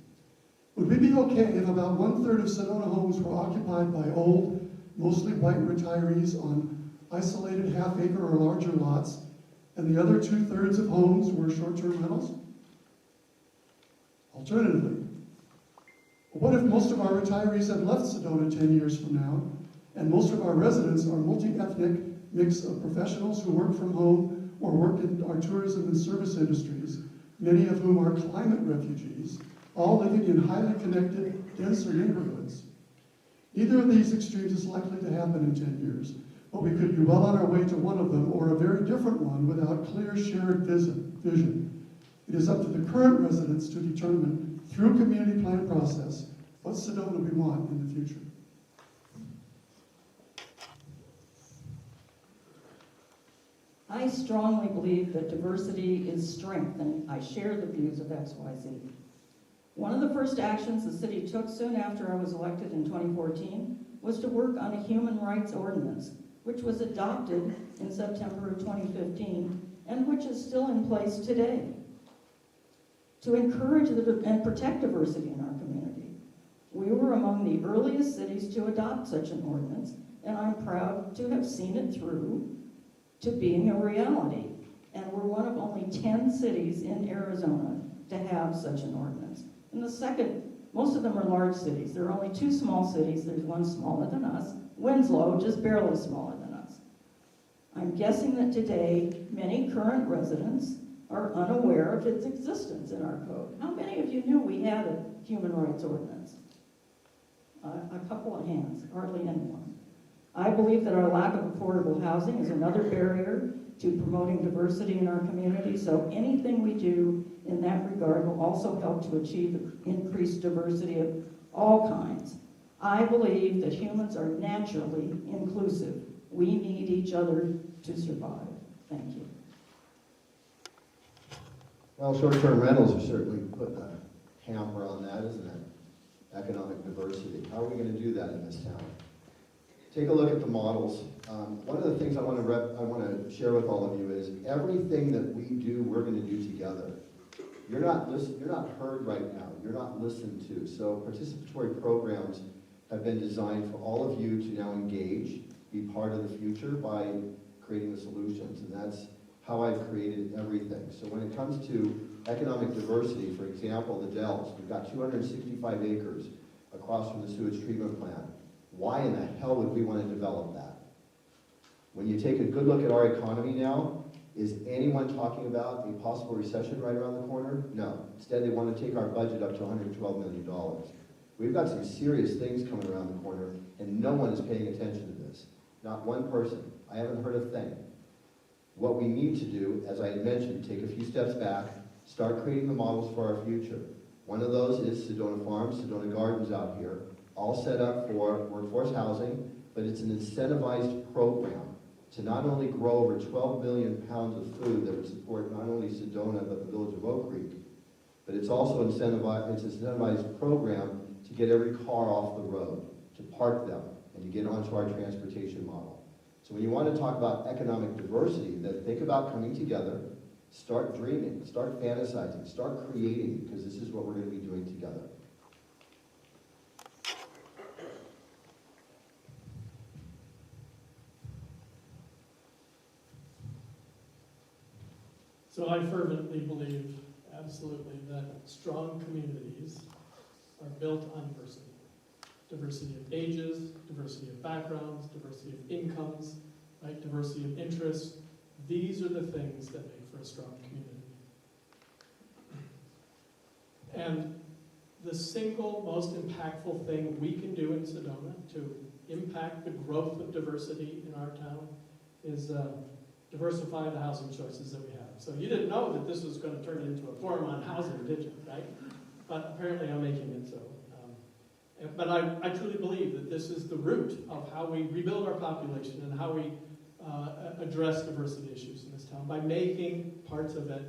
Would we be okay if about 1/3 of Sedona homes were occupied by old, mostly white retirees on isolated half-acre or larger lots, and the other 2/3 of homes were short-term rentals? Alternatively, what if most of our retirees have left Sedona 10 years from now, and most of our residents are multi-ethnic mix of professionals who work from home or work in our tourism and service industries, many of whom are climate refugees, all living in highly connected, denser neighborhoods? Neither of these extremes is likely to happen in 10 years, but we could be well on our way to one of them or a very different one without clear shared vision. It is up to the current residents to determine, through community plan process, what Sedona we want in the future. I strongly believe that diversity is strength, and I share the views of XYZ. One of the first actions the city took soon after I was elected in 2014 was to work on a human rights ordinance, which was adopted in September of 2015 and which is still in place today, to encourage and protect diversity in our community. We were among the earliest cities to adopt such an ordinance, and I'm proud to have seen it through to being a reality. And we're one of only 10 cities in Arizona to have such an ordinance. And the second, most of them are large cities. There are only 2 small cities. There's one smaller than us, Winslow, just barely smaller than us. I'm guessing that today, many current residents are unaware of its existence in our code. How many of you knew we had a human rights ordinance? A couple of hands, hardly anyone. I believe that our lack of affordable housing is another barrier to promoting diversity in our community, so anything we do in that regard will also help to achieve increased diversity of all kinds. I believe that humans are naturally inclusive. We need each other to survive. Thank you. Well, short-term rentals are certainly putting a hamper on that, isn't it? Economic diversity. How are we going to do that in this town? Take a look at the models. One of the things I want to share with all of you is everything that we do, we're going to do together. You're not heard right now. You're not listened to. So participatory programs have been designed for all of you to now engage, be part of the future by creating the solutions, and that's how I've created everything. So when it comes to economic diversity, for example, the Dells, we've got 265 acres across from the sewage treatment plant. Why in the hell would we want to develop that? When you take a good look at our economy now, is anyone talking about a possible recession right around the corner? No. Instead, they want to take our budget up to $112 million. We've got some serious things coming around the corner, and no one is paying attention to this. Not one person. I haven't heard a thing. What we need to do, as I had mentioned, take a few steps back, start creating the models for our future. One of those is Sedona Farms, Sedona Gardens out here, all set up for workforce housing, but it's an incentivized program to not only grow over 12 million pounds of food that would support not only Sedona but the village of Oak Creek, but it's also an incentivized program to get every car off the road, to park them, and to get onto our transportation model. So when you want to talk about economic diversity, then think about coming together, start dreaming, start fantasizing, start creating, because this is what we're going to be doing together. So I fervently believe, absolutely, that strong communities are built on diversity. Diversity of ages, diversity of backgrounds, diversity of incomes, right? Diversity of interests. These are the things that make for a strong community. And the single most impactful thing we can do in Sedona to impact the growth of diversity in our town is diversify the housing choices that we have. So you didn't know that this was going to turn into a forum on housing, did you, right? but apparently I'm making it so. But I truly believe that this is the root of how we rebuild our population and how we address diversity issues in this town, by making parts of it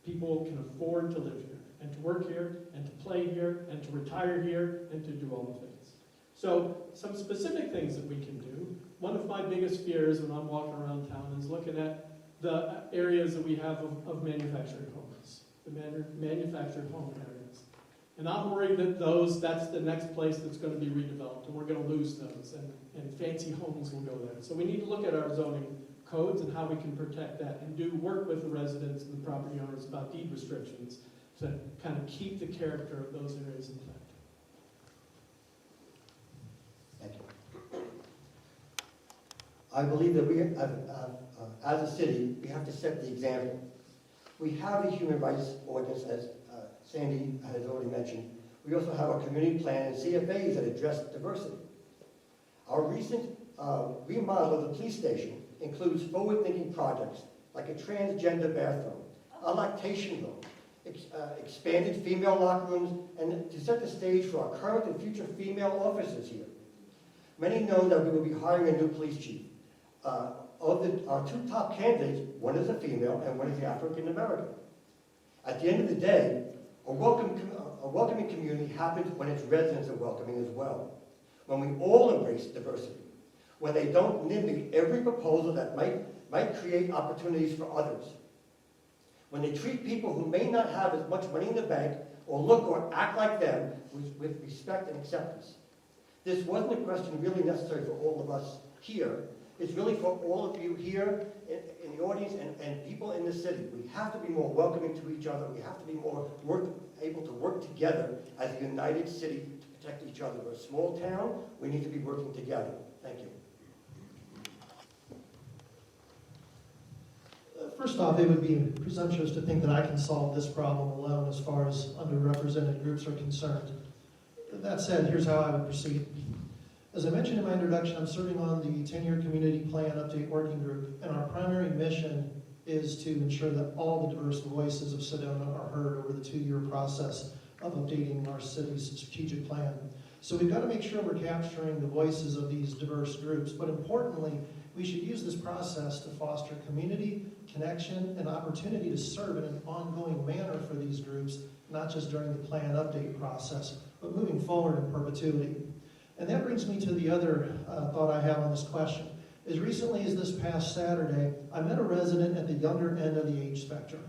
people can afford to live here and to work here and to play here and to retire here and to do all the things. So some specific things that we can do. One of my biggest fears when I'm walking around town is looking at the areas that we have of manufactured homes, the manufactured home areas. And I'm worried that that's the next place that's going to be redeveloped, and we're going to lose those, and fancy homes will go there. So we need to look at our zoning codes and how we can protect that, and do work with the residents and the property owners about deed restrictions to kind of keep the character of those areas intact. Thank you. I believe that we, as a city, we have to set the example. We have a human rights ordinance, as Sandy has already mentioned. We also have a community plan and CFAs that address diversity. Our recent remodel of the police station includes forward-thinking projects like a transgender bathroom, a lactation room, expanded female locker rooms, and to set the stage for our current and future female officers here. Many know that we will be hiring a new police chief. Our two top candidates, one is a female and one is African American. At the end of the day, a welcoming community happens when its residents are welcoming as well. When we all embrace diversity. When they don't NIMBY every proposal that might create opportunities for others. When they treat people who may not have as much money in the bank or look or act like them with respect and acceptance. This wasn't a question really necessary for all of us here. It's really for all of you here in the audience and people in the city. We have to be more welcoming to each other. We have to be more able to work together as a united city to protect each other. We're a small town. We need to be working together. Thank you. First off, it would be presumptuous to think that I can solve this problem alone as far as underrepresented groups are concerned. That said, here's how I would proceed. As I mentioned in my introduction, I'm serving on the 10-year Community Plan Update Working Group, and our primary mission is to ensure that all the diverse voices of Sedona are heard over the 2-year process of updating our city's strategic plan. So we've got to make sure we're capturing the voices of these diverse groups, but importantly, we should use this process to foster community, connection, and opportunity to serve in an ongoing manner for these groups, not just during the plan update process, but moving forward in perpetuity. And that brings me to the other thought I have on this question. As recently as this past Saturday, I met a resident at the younger end of the age spectrum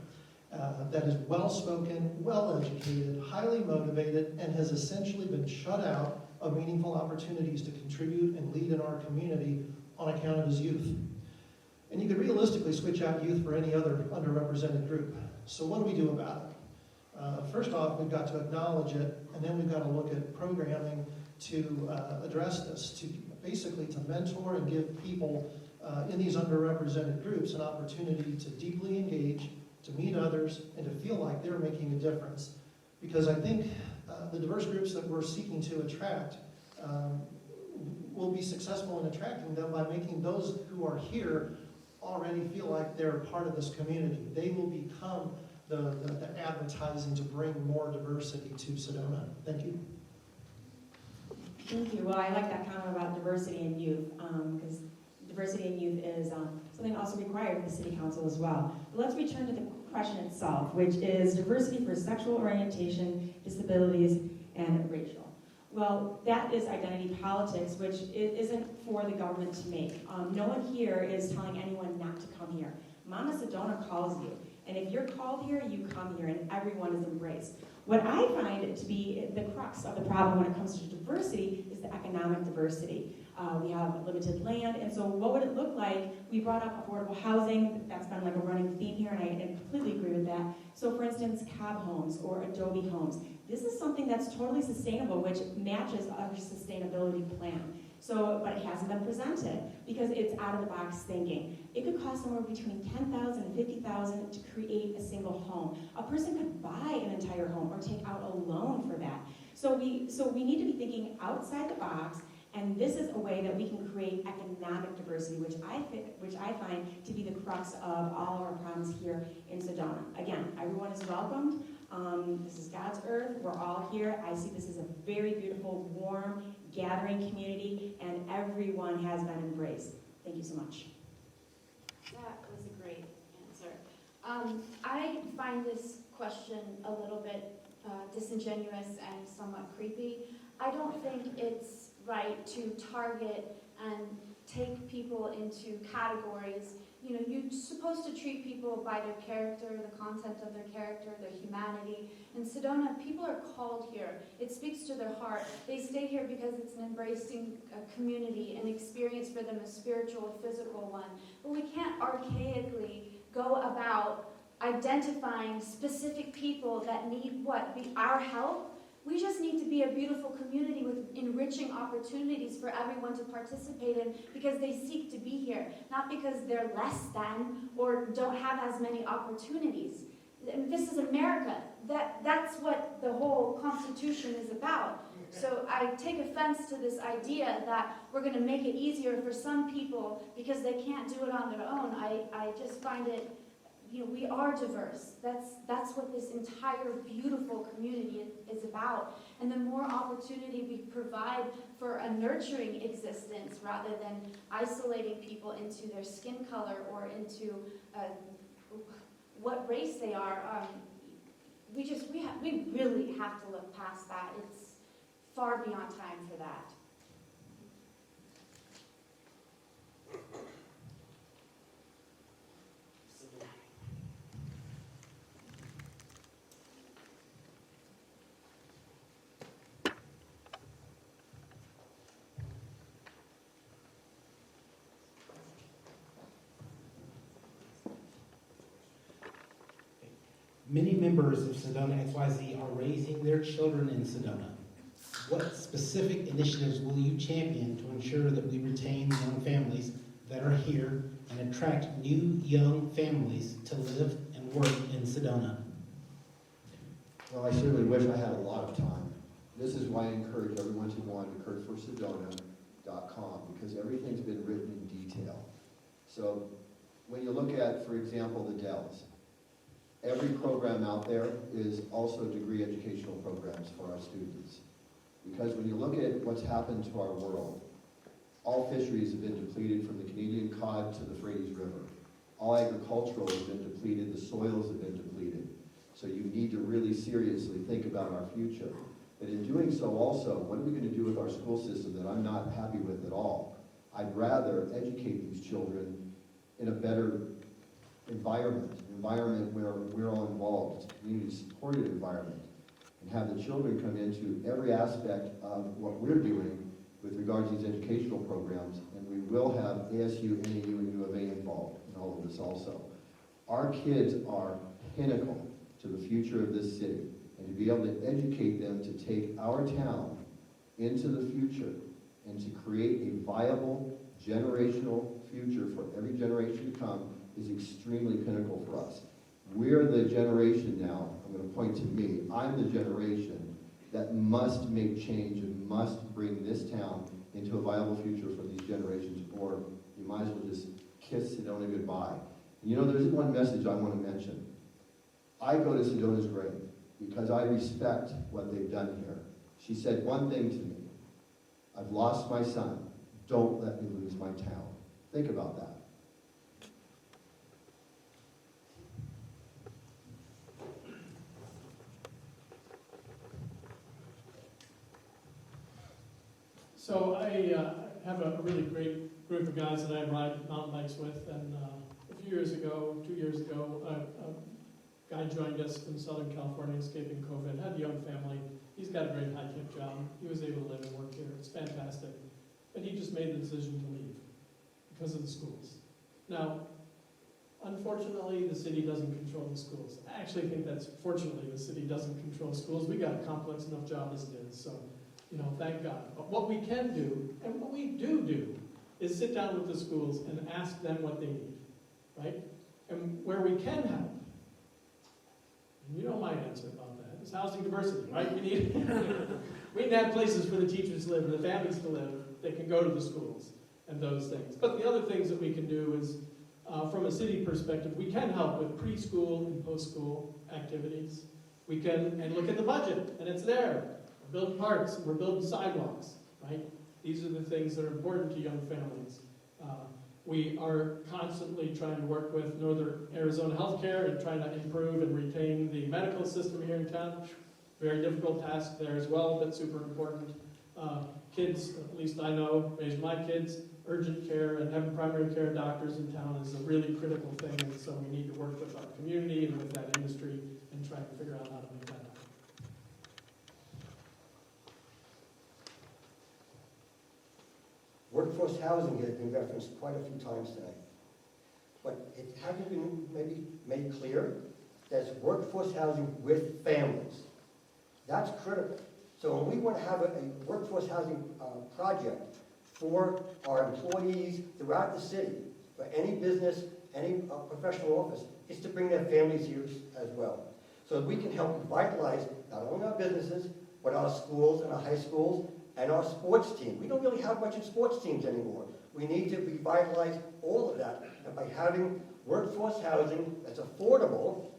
that is well-spoken, well-educated, highly motivated, and has essentially been shut out of meaningful opportunities to contribute and lead in our community on account of his youth. And you could realistically switch out youth for any other underrepresented group. So what do we do about it? First off, we've got to acknowledge it, and then we've got to look at programming to address this, to basically to mentor and give people in these underrepresented groups an opportunity to deeply engage, to meet others, and to feel like they're making a difference. Because I think the diverse groups that we're seeking to attract will be successful in attracting them by making those who are here already feel like they're part of this community. They will become the advertising to bring more diversity to Sedona. Thank you. Thank you. Well, I like that comment about diversity in youth, because diversity in youth is something also required of the City Council as well. But let's return to the question itself, which is diversity for sexual orientation, disabilities, and racial. Well, that is identity politics, which isn't for the government to make. No one here is telling anyone not to come here. Mama Sedona calls you, and if you're called here, you come here, and everyone is embraced. What I find to be the crux of the problem when it comes to diversity is the economic diversity. We have limited land, and so what would it look like? We brought up affordable housing. That's been like a running theme here, and I completely agree with that. So for instance, cab homes or Adobe homes. This is something that's totally sustainable, which matches our sustainability plan. So, but it hasn't been presented because it's out of the box thinking. It could cost somewhere between $10,000 and $50,000 to create a single home. A person could buy an entire home or take out a loan for that. So we need to be thinking outside the box And this is a way that we can create economic diversity, which I find to be the crux of all of our problems here in Sedona. Again, everyone is welcomed. This is God's earth. We're all here. I see this as a very beautiful, warm, gathering community, and everyone has been embraced. Thank you so much. That was a great answer. I find this question a little bit disingenuous and somewhat creepy. I don't think it's right to target and take people into categories. You know, you're supposed to treat people by their character, the content of their character, their humanity. In Sedona, people are called here. It speaks to their heart. They stay here because it's an embracing community, an experience for them, a spiritual, physical one. But we can't archaically go about identifying specific people that need our help. We just need to be a beautiful community with enriching opportunities for everyone to participate in because they seek to be here, not because they're less than or don't have as many opportunities. This is America. That's what the whole Constitution is about. So I take offense to this idea that we're going to make it easier for some people because they can't do it on their own. I just find it, we are diverse. That's what this entire beautiful community is about. And the more opportunity we provide for a nurturing existence rather than isolating people into their skin color or into what race they are, we really have to look past that. It's far beyond time for that. Many members of Sedona XYZ are raising their children in Sedona. What specific initiatives will you champion to ensure that we retain young families that are here and attract new young families to live and work in Sedona? Well, I certainly wish I had a lot of time. This is why I encourage everyone to go on to kurtforsedona.com because everything's been written in detail. So when you look at, for example, the Dells, every program out there is also degree educational programs for our students. Because when you look at what's happened to our world, all fisheries have been depleted from the Canadian cod to the Fraser River. All agricultural has been depleted, the soils have been depleted. So you need to really seriously think about our future. But in doing so also, what are we going to do with our school system that I'm not happy with at all? I'd rather educate these children in a better environment where we're all involved. It's a community-supported environment. And have the children come into every aspect of what we're doing with regard to these educational programs. And we will have ASU, NAU, and U of A involved in all of this also. Our kids are pinnacle to the future of this city. And to be able to educate them to take our town into the future and to create a viable generational future for every generation to come is extremely pinnacle for us. We're the generation now, I'm going to point to me, I'm the generation that must make change and must bring this town into a viable future for these generations, or you might as well just kiss Sedona goodbye. And there's one message I want to mention. I go to Sedona's grave because I respect what they've done here. She said one thing to me, I've lost my son, don't let me lose my town. Think about that. So I have a really great group of guys that I ride mountain bikes with, and a few years ago, 2 years ago, a guy joined us from Southern California, escaping COVID, had a young family. He's got a great high-tech job. He was able to live and work here. It's fantastic. But he just made the decision to leave because of the schools. Now, unfortunately, the city doesn't control the schools. I actually think that's fortunately the city doesn't control schools. We got a complex enough job as it is, so thank God. But what we can do, and what we do, is sit down with the schools and ask them what they need, right? And where we can help, and you know my answer about that, is housing diversity, right? We need to have places for the teachers to live and the families to live they can go to the schools and those things. But the other things that we can do is, from a city perspective, we can help with preschool and post-school activities. We can, and look at the budget, and it's there. We're building parks, we're building sidewalks, right? These are the things that are important to young families. We are constantly trying to work with Northern Arizona Healthcare and trying to improve and retain the medical system here in town. Very difficult task there as well, but super important. Kids, at least I know, raise my kids, urgent care and having primary care doctors in town is a really critical thing, and so we need to work with our community and with that industry and try to figure out how to make that happen. Workforce housing has been referenced quite a few times tonight, but it hasn't been maybe made clear that it's workforce housing with families. That's critical. So when we want to have a workforce housing project for our employees throughout the city, for any business, any professional office, is to bring their families here as well. So that we can help revitalize not only our businesses, but our schools and our high schools and our sports team. We don't really have much of sports teams anymore. We need to revitalize all of that. And by having workforce housing that's affordable,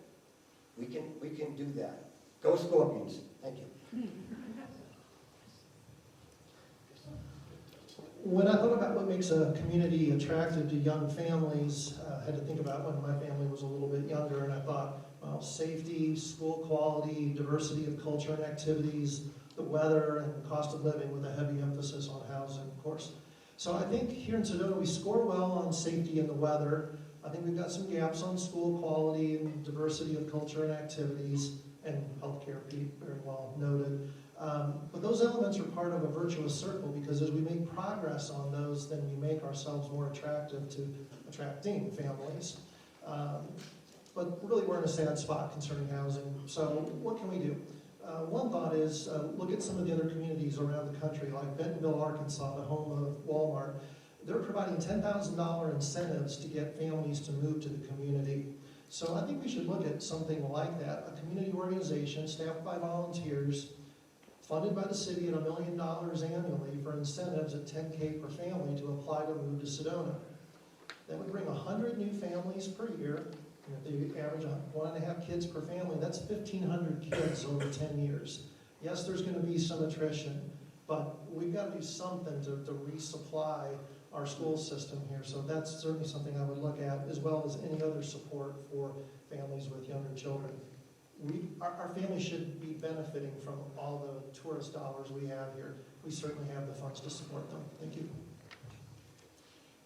we can do that. Go Scorpions. Thank you. When I thought about what makes a community attractive to young families, I had to think about when my family was a little bit younger, and I thought, well, safety, school quality, diversity of culture and activities, the weather, and the cost of living, with a heavy emphasis on housing, of course. So I think here in Sedona we score well on safety and the weather. I think we've got some gaps on school quality and diversity of culture and activities, and healthcare, Pete, very well noted. But those elements are part of a virtuous circle, because as we make progress on those, then we make ourselves more attractive to attracting families. But really we're in a sad spot concerning housing. So what can we do? One thought is look at some of the other communities around the country, like Bentonville, Arkansas, the home of Walmart. They're providing $10,000 incentives to get families to move to the community. So I think we should look at something like that, a community organization staffed by volunteers, funded by the city at $1 million annually for incentives at $10K per family to apply to move to Sedona. That would bring 100 new families per year. And if they average 1.5 kids per family, that's 1,500 kids over 10 years. Yes, there's going to be some attrition, but we've got to do something to resupply our school system here. So that's certainly something I would look at, as well as any other support for families with younger children. Our families should be benefiting from all the tourist dollars we have here. We certainly have the funds to support them. Thank you.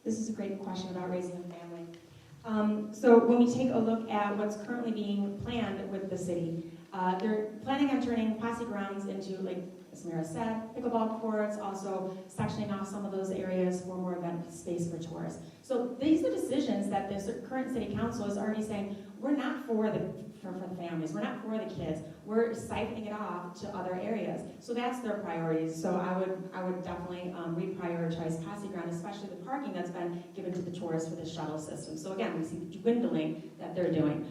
This is a great question about raising a family. So when we take a look at what's currently being planned with the city, they're planning on turning Posse Grounds into, like Samara said, pickleball courts, also sectioning off some of those areas for more event space for tourists. So these are decisions that the current city council is already saying, we're not for the families, we're not for the kids, we're siphoning it off to other areas. So that's their priorities. So I would definitely reprioritize Posse Ground, especially the parking that's been given to the tourists for the shuttle system. So again, we see the dwindling that they're doing.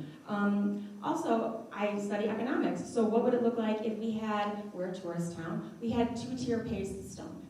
Also, I study economics. So what would it look like if we're a tourist town, we had two-tier pay system.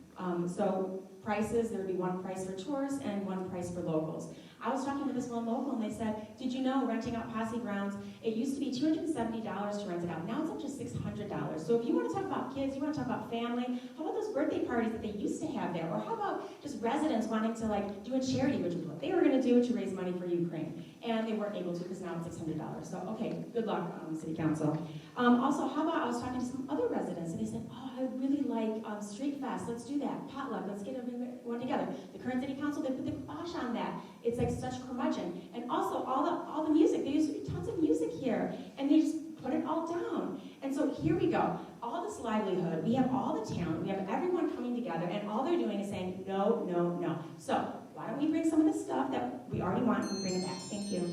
So prices, there would be one price for tourists and one price for locals. I was talking to this one local and they said, did you know renting out Posse Grounds, it used to be $270 to rent it out. Now it's up to $600. So if you want to talk about kids, you want to talk about family, how about those birthday parties that they used to have there? Or how about just residents wanting to do a charity, which is what they were going to do to raise money for Ukraine. And they weren't able to because now it's $600. So okay, good luck, City Council. Also, how about I was talking to some other residents and they said, oh, I really like Street Fest, let's do that. Potluck, let's get everyone together. The current City Council, they put the kibosh on that. It's like such curmudgeon. And also all the music, there used to be tons of music here and they just put it all down. And so here we go, all this livelihood, we have all the talent, we have everyone coming together and all they're doing is saying no, no, no. So why don't we bring some of the stuff that we already want and bring it back? Thank you.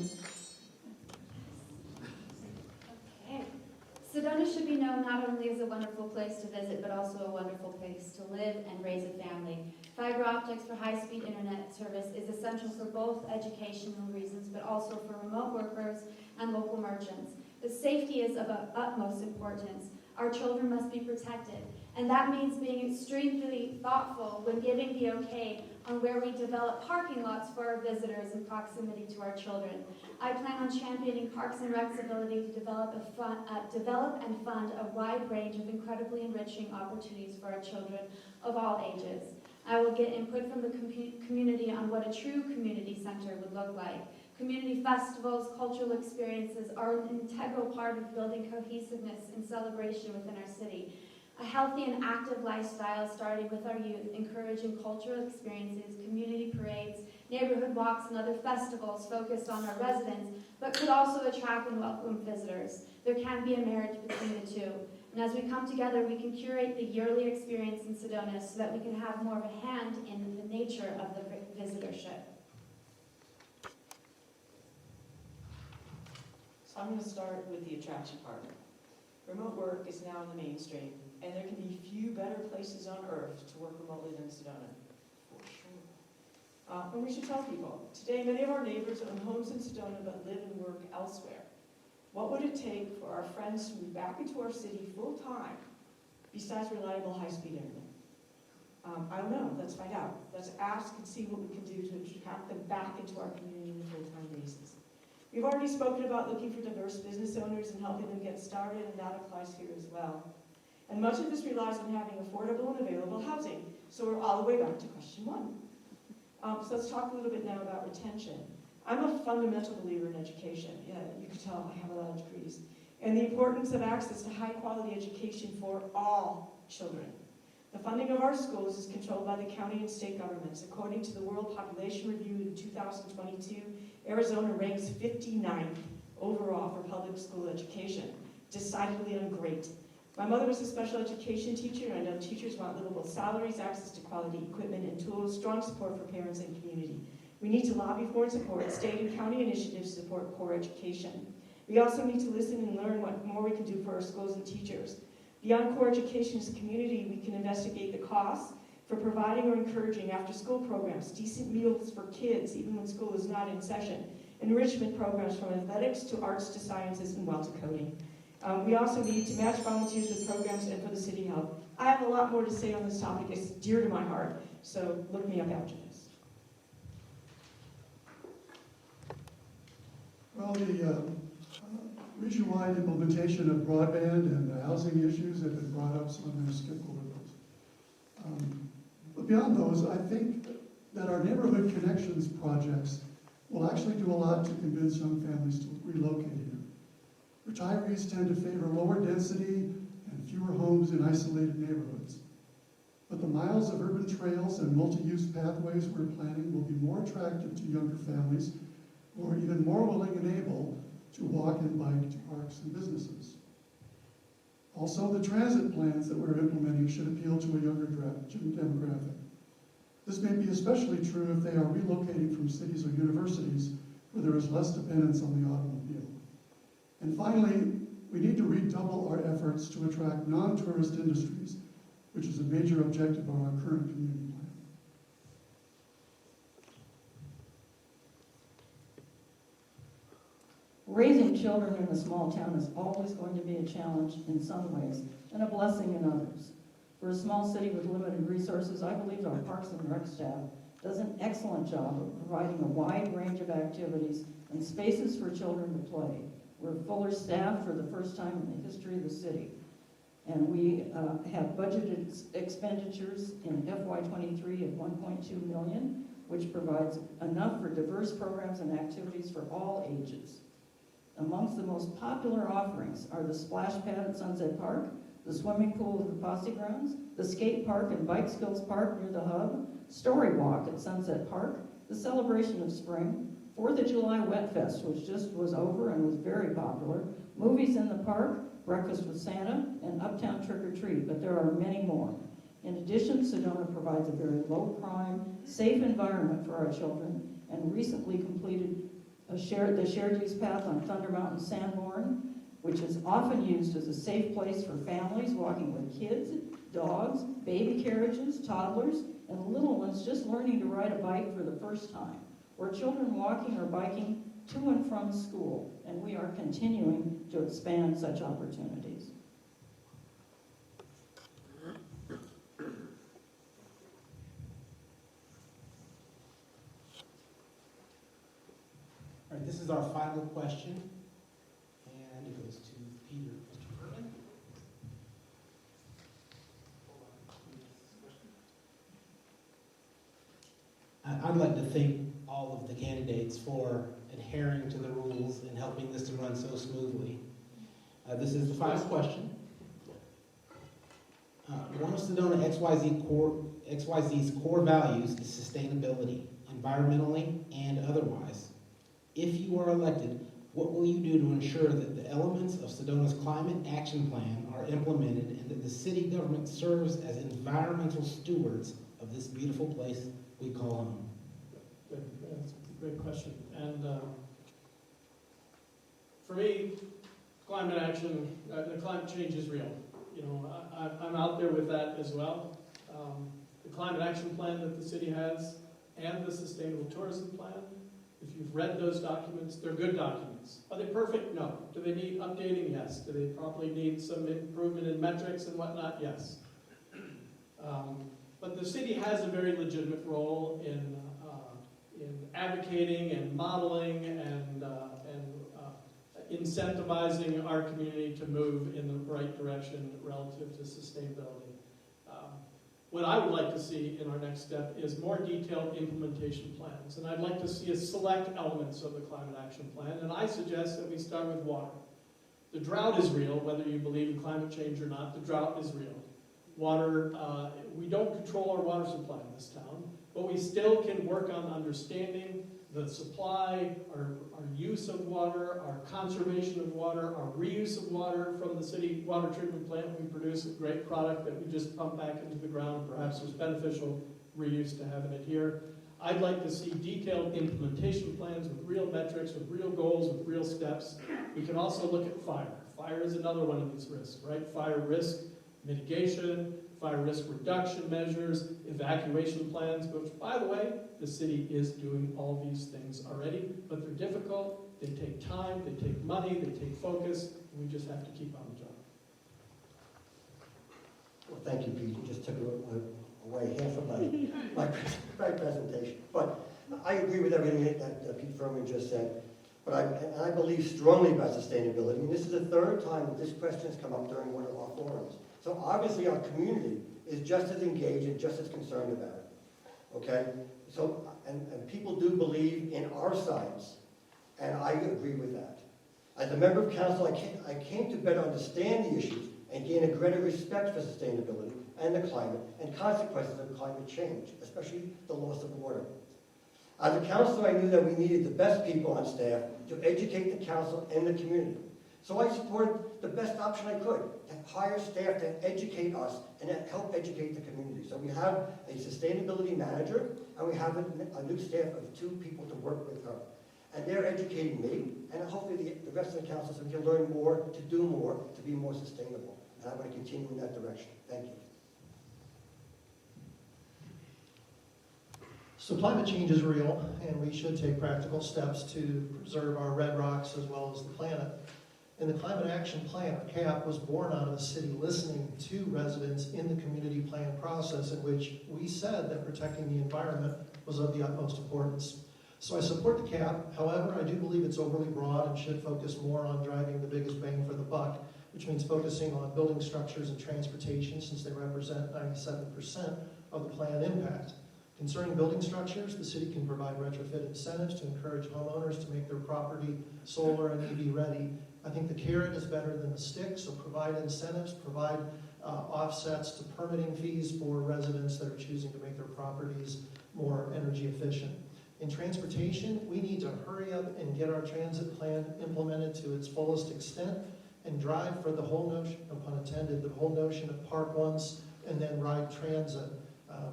Okay. Sedona should be known not only as a wonderful place to visit, but also a wonderful place to live and raise a family. Fiber optics for high-speed internet service is essential for both educational reasons, but also for remote workers and local merchants. The safety is of utmost importance. Our children must be protected, And that means being extremely thoughtful when giving the okay on where we develop parking lots for our visitors in proximity to our children. I plan on championing Parks and Rec's ability to develop and fund a wide range of incredibly enriching opportunities for our children of all ages. I will get input from the community on what a true community center would look like. Community festivals, cultural experiences are an integral part of building cohesiveness and celebration within our city. A healthy and active lifestyle starting with our youth, encouraging cultural experiences, community parades, neighborhood walks, and other festivals focused on our residents, but could also attract and welcome visitors. There can be a marriage between the two. And as we come together, we can curate the yearly experience in Sedona so that we can have more of a hand in the nature of the visitorship. So I'm going to start with the attraction part. Remote work is now in the mainstream, and there can be few better places on earth to work remotely than Sedona, for sure. And we should tell people, today many of our neighbors own homes in Sedona but live and work elsewhere. What would it take for our friends to move back into our city full-time, besides reliable high-speed internet? I don't know, let's find out. Let's ask and see what we can do to attract them back into our community on a full-time basis. We've already spoken about looking for diverse business owners and helping them get started, and that applies here as well. And much of this relies on having affordable and available housing. So we're all the way back to question 1. So let's talk a little bit now about retention. I'm a fundamental believer in education. Yeah, you can tell I have a lot of degrees. And the importance of access to high-quality education for all children. The funding of our schools is controlled by the county and state governments. According to the World Population Review in 2022, Arizona ranks 59th overall for public school education. Decidedly ungreat. My mother was a special education teacher, and I know teachers want livable salaries, access to quality equipment and tools, strong support for parents and community. We need to lobby for and support state and county initiatives to support core education. We also need to listen and learn what more we can do for our schools and teachers. Beyond core education as a community, we can investigate the costs for providing or encouraging after-school programs, decent meals for kids, even when school is not in session, enrichment programs from athletics to arts to sciences and well to coding. We also need to match volunteers with programs and for the city health. I have a lot more to say on this topic. It's dear to my heart, so look me up after this. Well, the region-wide implementation of broadband and the housing issues have been brought up, so I'm going to skip over those. But beyond those, I think that our neighborhood connections projects will actually do a lot to convince young families to relocate here. Retirees tend to favor lower density and fewer homes in isolated neighborhoods. But the miles of urban trails and multi-use pathways we're planning will be more attractive to younger families who are even more willing and able to walk and bike to parks and businesses. Also, the transit plans that we're implementing should appeal to a younger demographic. This may be especially true if they are relocating from cities or universities where there is less dependence on the automobile. And finally, we need to redouble our efforts to attract non-tourist industries, which is a major objective of our current community plan. Raising children in a small town is always going to be a challenge in some ways and a blessing in others. For a small city with limited resources, I believe our Parks and Rec staff does an excellent job of providing a wide range of activities and spaces for children to play. We're fuller staffed for the first time in the history of the city. And we have budgeted expenditures in FY23 of $1.2 million, which provides enough for diverse programs and activities for all ages. Amongst the most popular offerings are the splash pad at Sunset Park, the swimming pool at the Posse Grounds, the skate park and bike skills park near the hub, story walk at Sunset Park, the celebration of spring, 4th of July Wet Fest, which just was over and was very popular, movies in the park, breakfast with Santa, and Uptown Trick or Treat, but there are many more. In addition, Sedona provides a very low-crime, safe environment for our children and recently completed the shared use path on Thunder Mountain Sanborn, which is often used as a safe place for families walking with kids, dogs, baby carriages, toddlers, and little ones just learning to ride a bike for the first time, or children walking or biking to and from school, and we are continuing to expand such opportunities. is our final question, and it goes to Peter. Mr. Berman? I'd like to thank all of the candidates for adhering to the rules and helping this to run so smoothly. This is the final question. One of Sedona XYZ's core values is sustainability, environmentally and otherwise. If you are elected, what will you do to ensure that the elements of Sedona's climate action plan are implemented and that the city government serves as environmental stewards of this beautiful place we call home? Good. That's a great question. And for me, climate action, the climate change is real. You know, I'm out there with that as well. The climate action plan that the city has and the sustainable tourism plan, if you've read those documents, they're good documents. Are they perfect? No. Do they need updating? Yes. Do they probably need some improvement in metrics and whatnot? Yes. But the city has a very legitimate role in advocating and modeling and incentivizing our community to move in the right direction relative to sustainability. What I would like to see in our next step is more detailed implementation plans. And I'd like to see select elements of the climate action plan. And I suggest that we start with water. The drought is real, whether you believe in climate change or not. The drought is real. Water, we don't control our water supply in this town, but we still can work on understanding the supply, our use of water, our conservation of water, our reuse of water from the city water treatment plant. We produce a great product that we just pump back into the ground. Perhaps there's beneficial reuse to having it here. I'd like to see detailed implementation plans with real metrics, with real goals, with real steps. We can also look at fire. Fire is another one of these risks, right? Fire risk mitigation, fire risk reduction measures, evacuation plans, which, by the way, the city is doing all these things already, but they're difficult, they take time, they take money, they take focus, and we just have to keep on the job. Well, thank you, Pete. You just took away half of my presentation. But I agree with everything that Pete Furman just said. But I believe strongly about sustainability, and this is the third time that this question has come up during one of our forums. So obviously our community is just as engaged and just as concerned about it. Okay? So, and people do believe in our science, and I agree with that. As a member of council, I came to better understand the issues and gain a greater respect for sustainability and the climate and consequences of climate change, especially the loss of water. As a counselor, I knew that we needed the best people on staff to educate the council and the community. So I supported the best option I could, to hire staff to educate us and help educate the community. So we have a sustainability manager, and we have a new staff of 2 people to work with her. And they're educating me, and hopefully the rest of the council, so we can learn more, to do more, to be more sustainable. And I'm going to continue in that direction. Thank you. So climate change is real, and we should take practical steps to preserve our red rocks as well as the planet. And the Climate Action Plan, or CAP, was born out of the city listening to residents in the community plan process, in which we said that protecting the environment was of the utmost importance. So I support the CAP. However, I do believe it's overly broad and should focus more on driving the biggest bang for the buck, which means focusing on building structures and transportation, since they represent 97% of the plan impact. Concerning building structures, the city can provide retrofit incentives to encourage homeowners to make their property solar and EV ready. I think the carrot is better than the stick, so provide incentives, provide offsets to permitting fees for residents that are choosing to make their properties more energy efficient. In transportation, we need to hurry up and get our transit plan implemented to its fullest extent and drive for the whole notion, no pun intended, the whole notion of park once and then ride transit.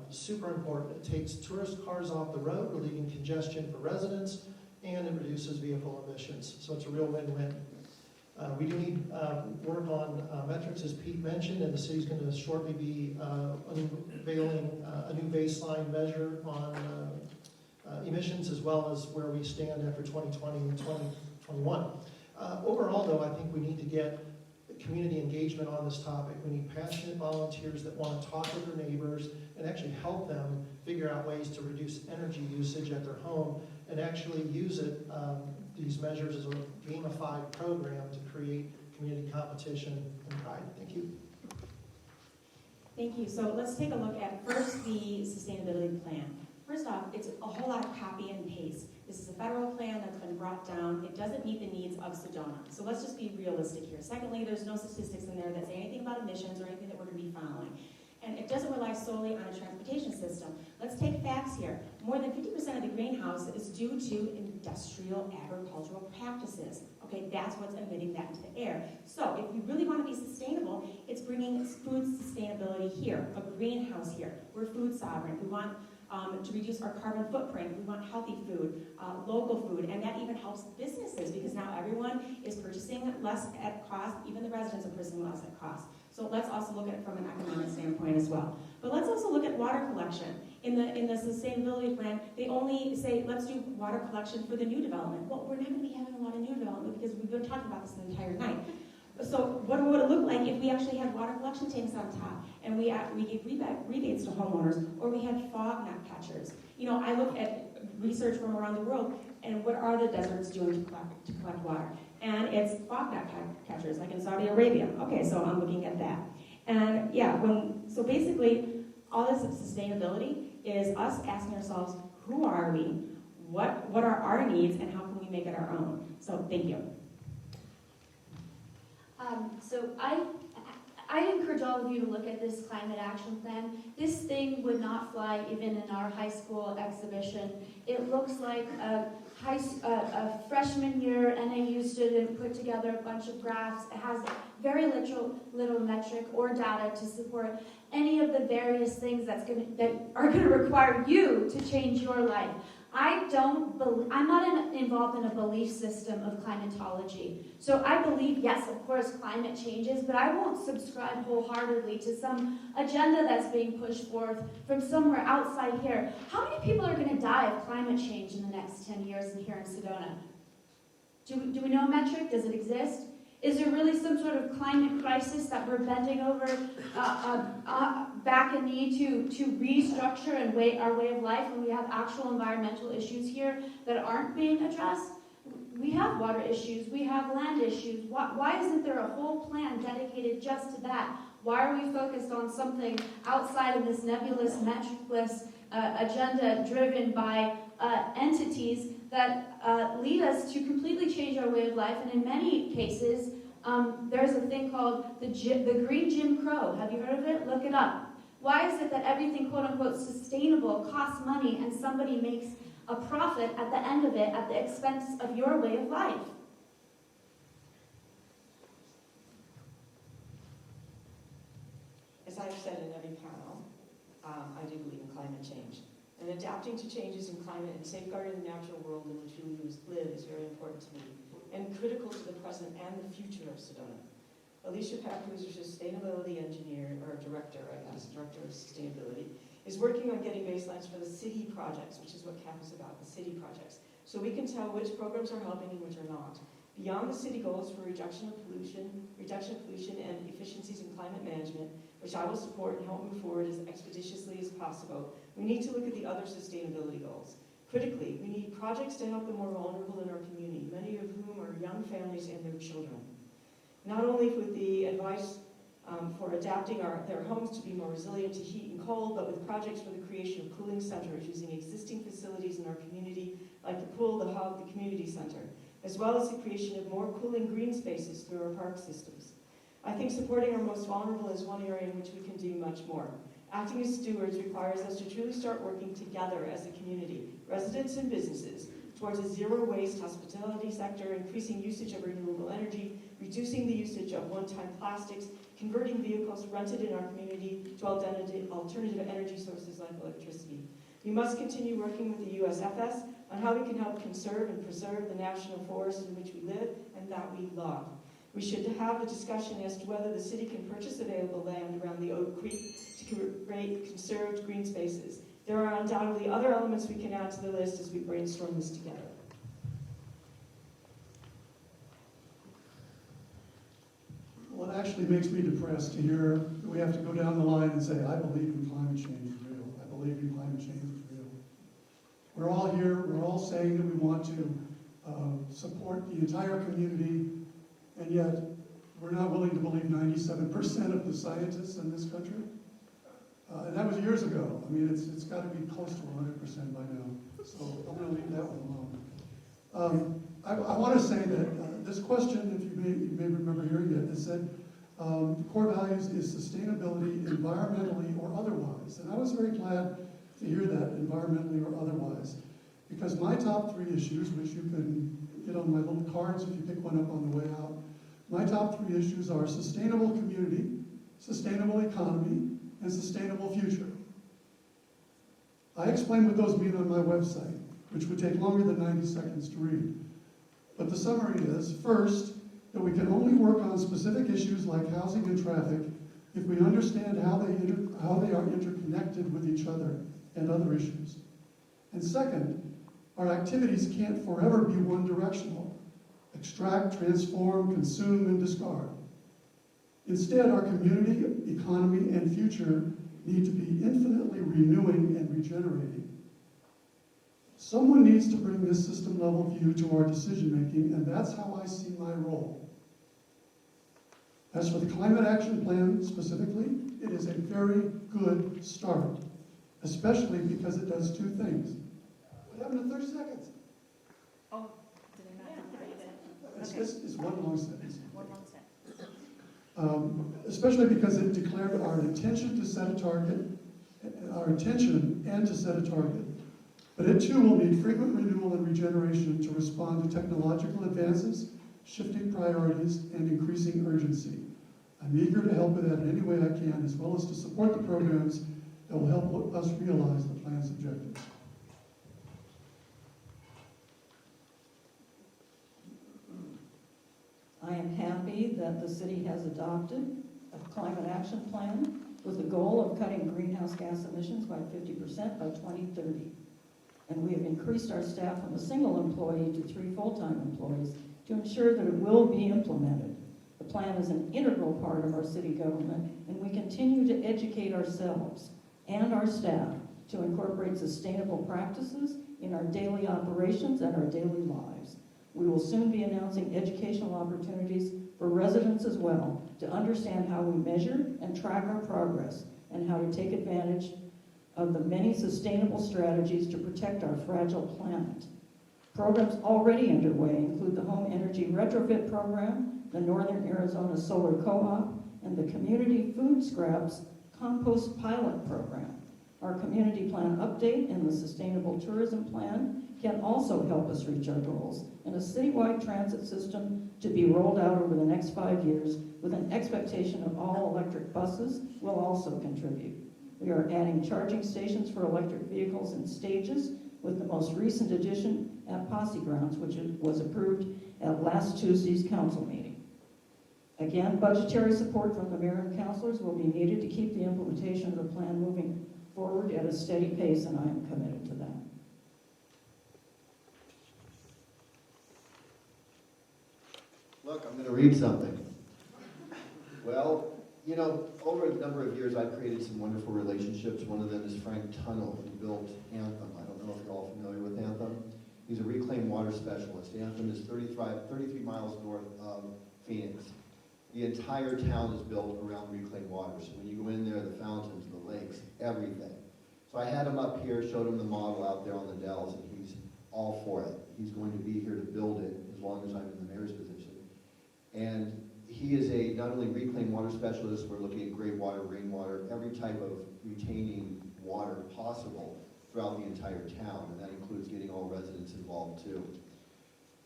Super important. It takes tourist cars off the road, relieving congestion for residents, and it reduces vehicle emissions. So it's a real win-win. We do need work on metrics, as Pete mentioned, and the city's going to shortly be unveiling a new baseline measure on emissions, as well as where we stand after 2020 and 2021. Overall, though, I think we need to get community engagement on this topic. We need passionate volunteers that want to talk with their neighbors and actually help them figure out ways to reduce energy usage at their home and actually use it these measures as a gamified program to create community competition and pride. Thank you. Thank you. So let's take a look at first the sustainability plan. First off, it's a whole lot of copy and paste. This is a federal plan that's been brought down. It doesn't meet the needs of Sedona. So let's just be realistic here. Secondly, there's no statistics in there that say anything about emissions or anything that we're going to be following. And it doesn't rely solely on a transportation system. Let's take facts here. More than 50% of the greenhouse is due to industrial agricultural practices. Okay, that's what's emitting that into the air. So if we really want to be sustainable, it's bringing food sustainability here, a greenhouse here. We're food sovereign. We want to reduce our carbon footprint. We want healthy food, local food, and that even helps businesses because now everyone is purchasing less at cost. Even the residents are purchasing less at cost. So let's also look at it from an economic standpoint as well. But let's also look at water collection. In the sustainability plan, they only say, let's do water collection for the new development. Well, we're not going to be having a lot of new development because we've been talking about this the entire night. So what would it look like if we actually had water collection tanks on top and we gave rebates to homeowners, or we had fog net catchers? You know, I look at research from around the world, and what are the deserts doing to collect water? And it's fog net catchers, like in Saudi Arabia. Okay, so I'm looking at that. And yeah, so basically, all this sustainability is us asking ourselves, who are we? What are our needs, and how can we make it our own? So thank you. So I encourage all of you to look at this climate action plan. This thing would not fly even in our high school exhibition. It looks like a freshman year NAU student put together a bunch of graphs. It has very little metric or data to support any of the various things that are going to require you to change your life. I'm not involved in a belief system of climatology. So I believe, yes, of course, climate changes, but I won't subscribe wholeheartedly to some agenda that's being pushed forth from somewhere outside here. How many people are going to die of climate change in the next 10 years here in Sedona? Do we know a metric? Does it exist? Is there really some sort of climate crisis that we're bending over back a knee to restructure and our way of life when we have actual environmental issues here that aren't being addressed? We have water issues, we have land issues. Why isn't there a whole plan dedicated just to that? Why are we focused on something outside of this nebulous, metricless agenda driven by entities that lead us to completely change our way of life? And in many cases, there's a thing called the Green Jim Crow. Have you heard of it? Look it up. Why is it that everything, quote unquote, sustainable costs money and somebody makes a profit at the end of it at the expense of your way of life? As I've said in every panel, I do believe in climate change. And adapting to changes in climate and safeguarding the natural world in which we live is very important to me and critical to the present and the future of Sedona. Alicia Peck, who's a sustainability engineer, or director of sustainability, is working on getting baselines for the city projects, which is what CAP is about, the city projects, so we can tell which programs are helping and which are not. Beyond the city goals for reduction of pollution and efficiencies in climate management, which I will support and help move forward as expeditiously as possible, we need to look at the other sustainability goals. Critically, we need projects to help the more vulnerable in our community, many of whom are young families and their children. Not only with the advice for adapting their homes to be more resilient to heat and cold, but with projects for the creation of cooling centers using existing facilities in our community, like the pool, the hub, the community center, as well as the creation of more cooling green spaces through our park systems. I think supporting our most vulnerable is one area in which we can do much more. Acting as stewards requires us to truly start working together as a community, residents and businesses, towards a zero-waste hospitality sector, increasing usage of renewable energy, reducing the usage of one-time plastics, converting vehicles rented in our community to alternative energy sources like electricity. We must continue working with the USFS on how we can help conserve and preserve the national forest in which we live and that we love. We should have a discussion as to whether the city can purchase available land around the Oak Creek to create conserved green spaces. There are undoubtedly other elements we can add to the list as we brainstorm this together. Well, it actually makes me depressed to hear that we have to go down the line and say, I believe in climate change is real. I believe in climate change is real. We're all here, we're all saying that we want to support the entire community, and yet we're not willing to believe 97% of the scientists in this country. And that was years ago. I mean, it's got to be close to 100% by now. So I'm going to leave that one alone. I want to say that this question, if you may remember hearing it, it said, core values is sustainability, environmentally or otherwise. And I was very glad to hear that, environmentally or otherwise, because my top 3 issues, which you can get on my little cards if you pick one up on the way out, my top 3 issues are sustainable community, sustainable economy, and sustainable future. I explain what those mean on my website, which would take longer than 90 seconds to read. But the summary is, first, that we can only work on specific issues like housing and traffic if we understand how they are interconnected with each other and other issues. And second, our activities can't forever be one-directional: extract, transform, consume, and discard. Instead, our community, economy, and future need to be infinitely renewing and regenerating. Someone needs to bring this system-level view to our decision-making, and that's how I see my role. As for the Climate Action Plan specifically, it is a very good start, especially because it does 2 things. What happened to 30 seconds? Oh, did I not read it? It's one long sentence. One long sentence. Especially because it declared our intention to set a target, and to set a target. But it too will need frequent renewal and regeneration to respond to technological advances, shifting priorities, and increasing urgency. I'm eager to help with that in any way I can, as well as to support the programs that will help us realize the plan's objectives. I am happy that the city has adopted a climate action plan with the goal of cutting greenhouse gas emissions by 50% by 2030. And we have increased our staff from a single employee to 3 full-time employees to ensure that it will be implemented. The plan is an integral part of our city government, and we continue to educate ourselves and our staff to incorporate sustainable practices in our daily operations and our daily lives. We will soon be announcing educational opportunities for residents as well to understand how we measure and track our progress and how to take advantage of the many sustainable strategies to protect our fragile planet. Programs already underway include the Home Energy Retrofit Program, the Northern Arizona Solar Co-op, and the Community Food Scraps Compost Pilot Program. Our community plan update and the Sustainable Tourism Plan can also help us reach our goals, and a citywide transit system to be rolled out over the next 5 years with an expectation of all electric buses will also contribute. We are adding charging stations for electric vehicles in stages, with the most recent addition at Posse Grounds, which was approved at last Tuesday's council meeting. Again, budgetary support from the mayor and councilors will be needed to keep the implementation of the plan moving forward at a steady pace, and I am committed to that. Look, I'm going to read something. Well, you know, over a number of years, I've created some wonderful relationships. One of them is Frank Tunnell, who built Anthem. I don't know if you're all familiar with Anthem. He's a reclaimed water specialist. Anthem is 33 miles north of Phoenix. The entire town is built around reclaimed water. So when you go in there, the fountains, the lakes, everything. So I had him up here, showed him the model out there on the Dells, and he's all for it. He's going to be here to build it as long as I'm in the mayor's position. And he is a not only reclaimed water specialist, we're looking at gray water, rainwater, every type of retaining water possible throughout the entire town, and that includes getting all residents involved too.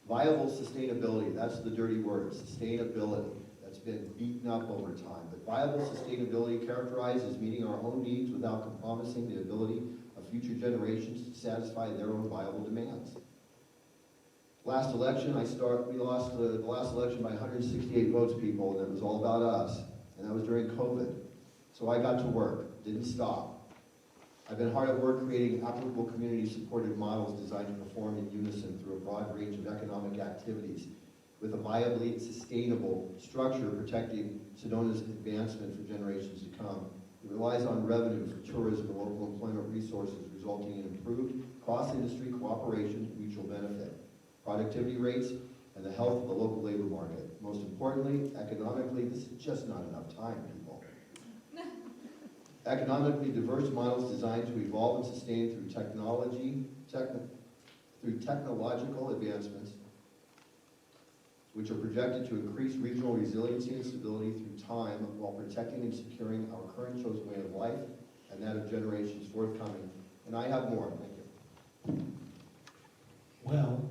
Viable sustainability, that's the dirty word, sustainability. That's been beaten up over time, but viable sustainability characterizes meeting our own needs without compromising the ability of future generations to satisfy their own viable demands. Last election, we lost the last election by 168 votes, people, and it was all about us, and that was during COVID. So I got to work, didn't stop. I've been hard at work creating applicable community-supported models designed to perform in unison through a broad range of economic activities with a viably sustainable structure protecting Sedona's advancement for generations to come. It relies on revenue for tourism and local employment resources, resulting in improved cross-industry cooperation and mutual benefit. productivity rates, and the health of the local labor market. Most importantly, economically, this is just not enough time, people. Economically diverse models designed to evolve and sustain through technological advancements, which are projected to increase regional resiliency and stability through time while protecting and securing our current chosen way of life and that of generations forthcoming. And I have more. Thank you. Well,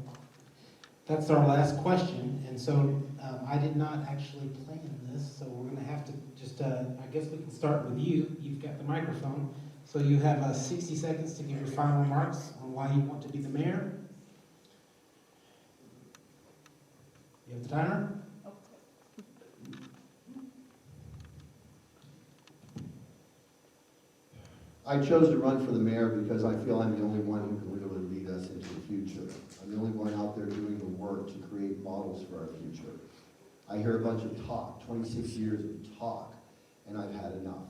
that's our last question, and so I did not actually plan this, so we're going to have to just, I guess we can start with you. You've got the microphone, so you have 60 seconds to give your final remarks on why you want to be the mayor. You have the timer? I chose to run for the mayor because I feel I'm the only one who can really lead us into the future. I'm the only one out there doing the work to create models for our future. I hear a bunch of talk, 26 years of talk, and I've had enough.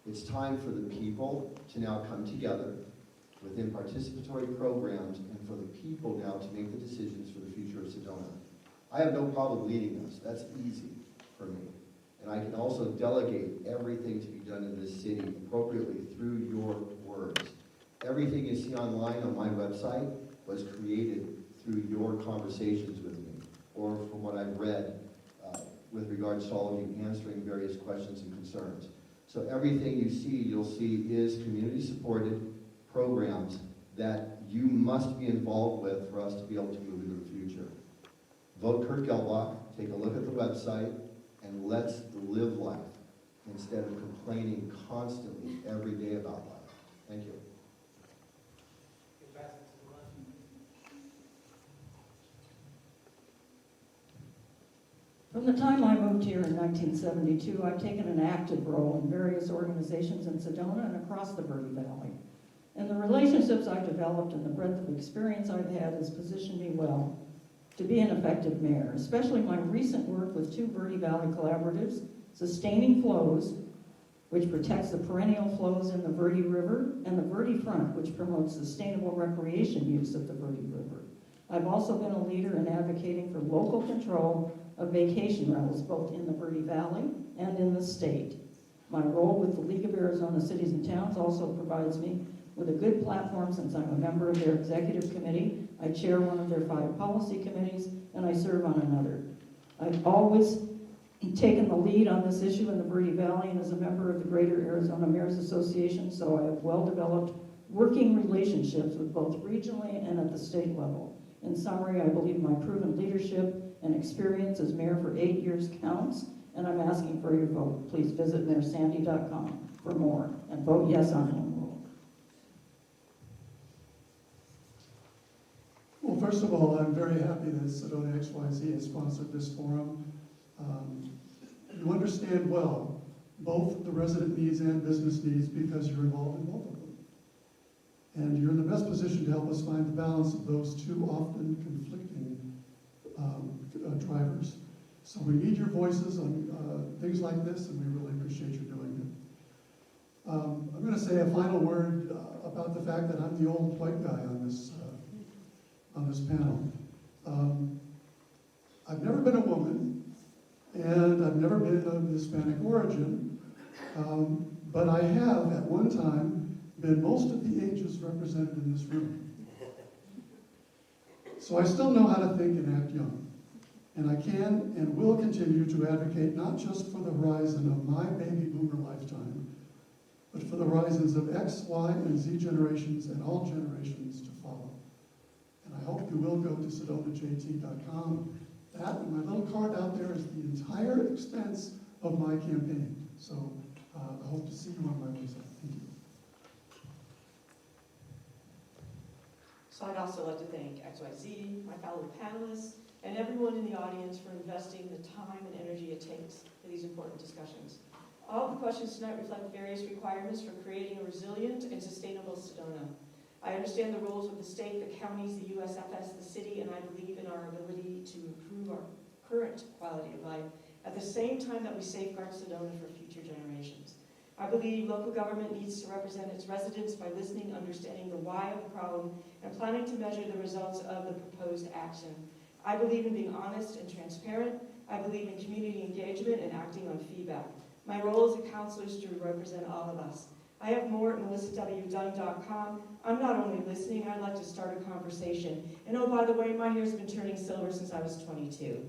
It's time for the people to now come together within participatory programs and for the people now to make the decisions for the future of Sedona. I have no problem leading this. That's easy for me. And I can also delegate everything to be done in this city appropriately through your words. Everything you see online on my website was created through your conversations with me, or from what I've read with regard to answering various questions and concerns. So everything you see, you'll see is community-supported programs that you must be involved with for us to be able to move into the future. Vote Kurt Gelbach, take a look at the website, and let's live life instead of complaining constantly every day about life. Thank you. From the time I moved here in 1972, I've taken an active role in various organizations in Sedona and across the Verde Valley. And the relationships I've developed and the breadth of experience I've had has positioned me well to be an effective mayor, especially my recent work with two Verde Valley collaboratives, Sustaining Flows, which protects the perennial flows in the Verde River, and the Verde Front, which promotes sustainable recreation use of the Verde River. I've also been a leader in advocating for local control of vacation rentals, both in the Verde Valley and in the state. My role with the League of Arizona Cities and Towns also provides me with a good platform since I'm a member of their executive committee. I chair one of their 5 policy committees, and I serve on another. I've always taken the lead on this issue in the Verde Valley and as a member of the Greater Arizona Mayors Association, so I have well-developed working relationships with both regionally and at the state level. In summary, I believe my proven leadership and experience as mayor for 8 years counts, and I'm asking for your vote. Please visit mayorsandy.com for more and vote yes on home rule. Well, first of all, I'm very happy that Sedona XYZ has sponsored this forum. You understand well both the resident needs and business needs because you're involved in both of them. And you're in the best position to help us find the balance of those two often conflicting drivers. So we need your voices on things like this, and we really appreciate you doing it. I'm going to say a final word about the fact that I'm the old white guy on this panel. I've never been a woman, and I've never been of Hispanic origin, but I have at one time been most of the ages represented in this room. So I still know how to think and act young. And I can and will continue to advocate not just for the horizon of my baby boomer lifetime, but for the horizons of X, Y, and Z generations and all generations to follow. And I hope you will go to SedonaJT.com. That and my little card out there is the entire expense of my campaign. So I hope to see you on my website. Thank you. So I'd also like to thank XYZ, my fellow panelists, and everyone in the audience for investing the time and energy it takes for these important discussions. All the questions tonight reflect various requirements for creating a resilient and sustainable Sedona. I understand the roles of the state, the counties, the USFS, the city, and I believe in our ability to improve our current quality of life at the same time that we safeguard Sedona for future generations. I believe local government needs to represent its residents by listening, understanding the why of the problem, and planning to measure the results of the proposed action. I believe in being honest and transparent. I believe in community engagement and acting on feedback. My role as a counselor is to represent all of us. I have more at melissawdunn.com. I'm not only listening, I'd like to start a conversation. And oh, by the way, my hair's been turning silver since I was 22.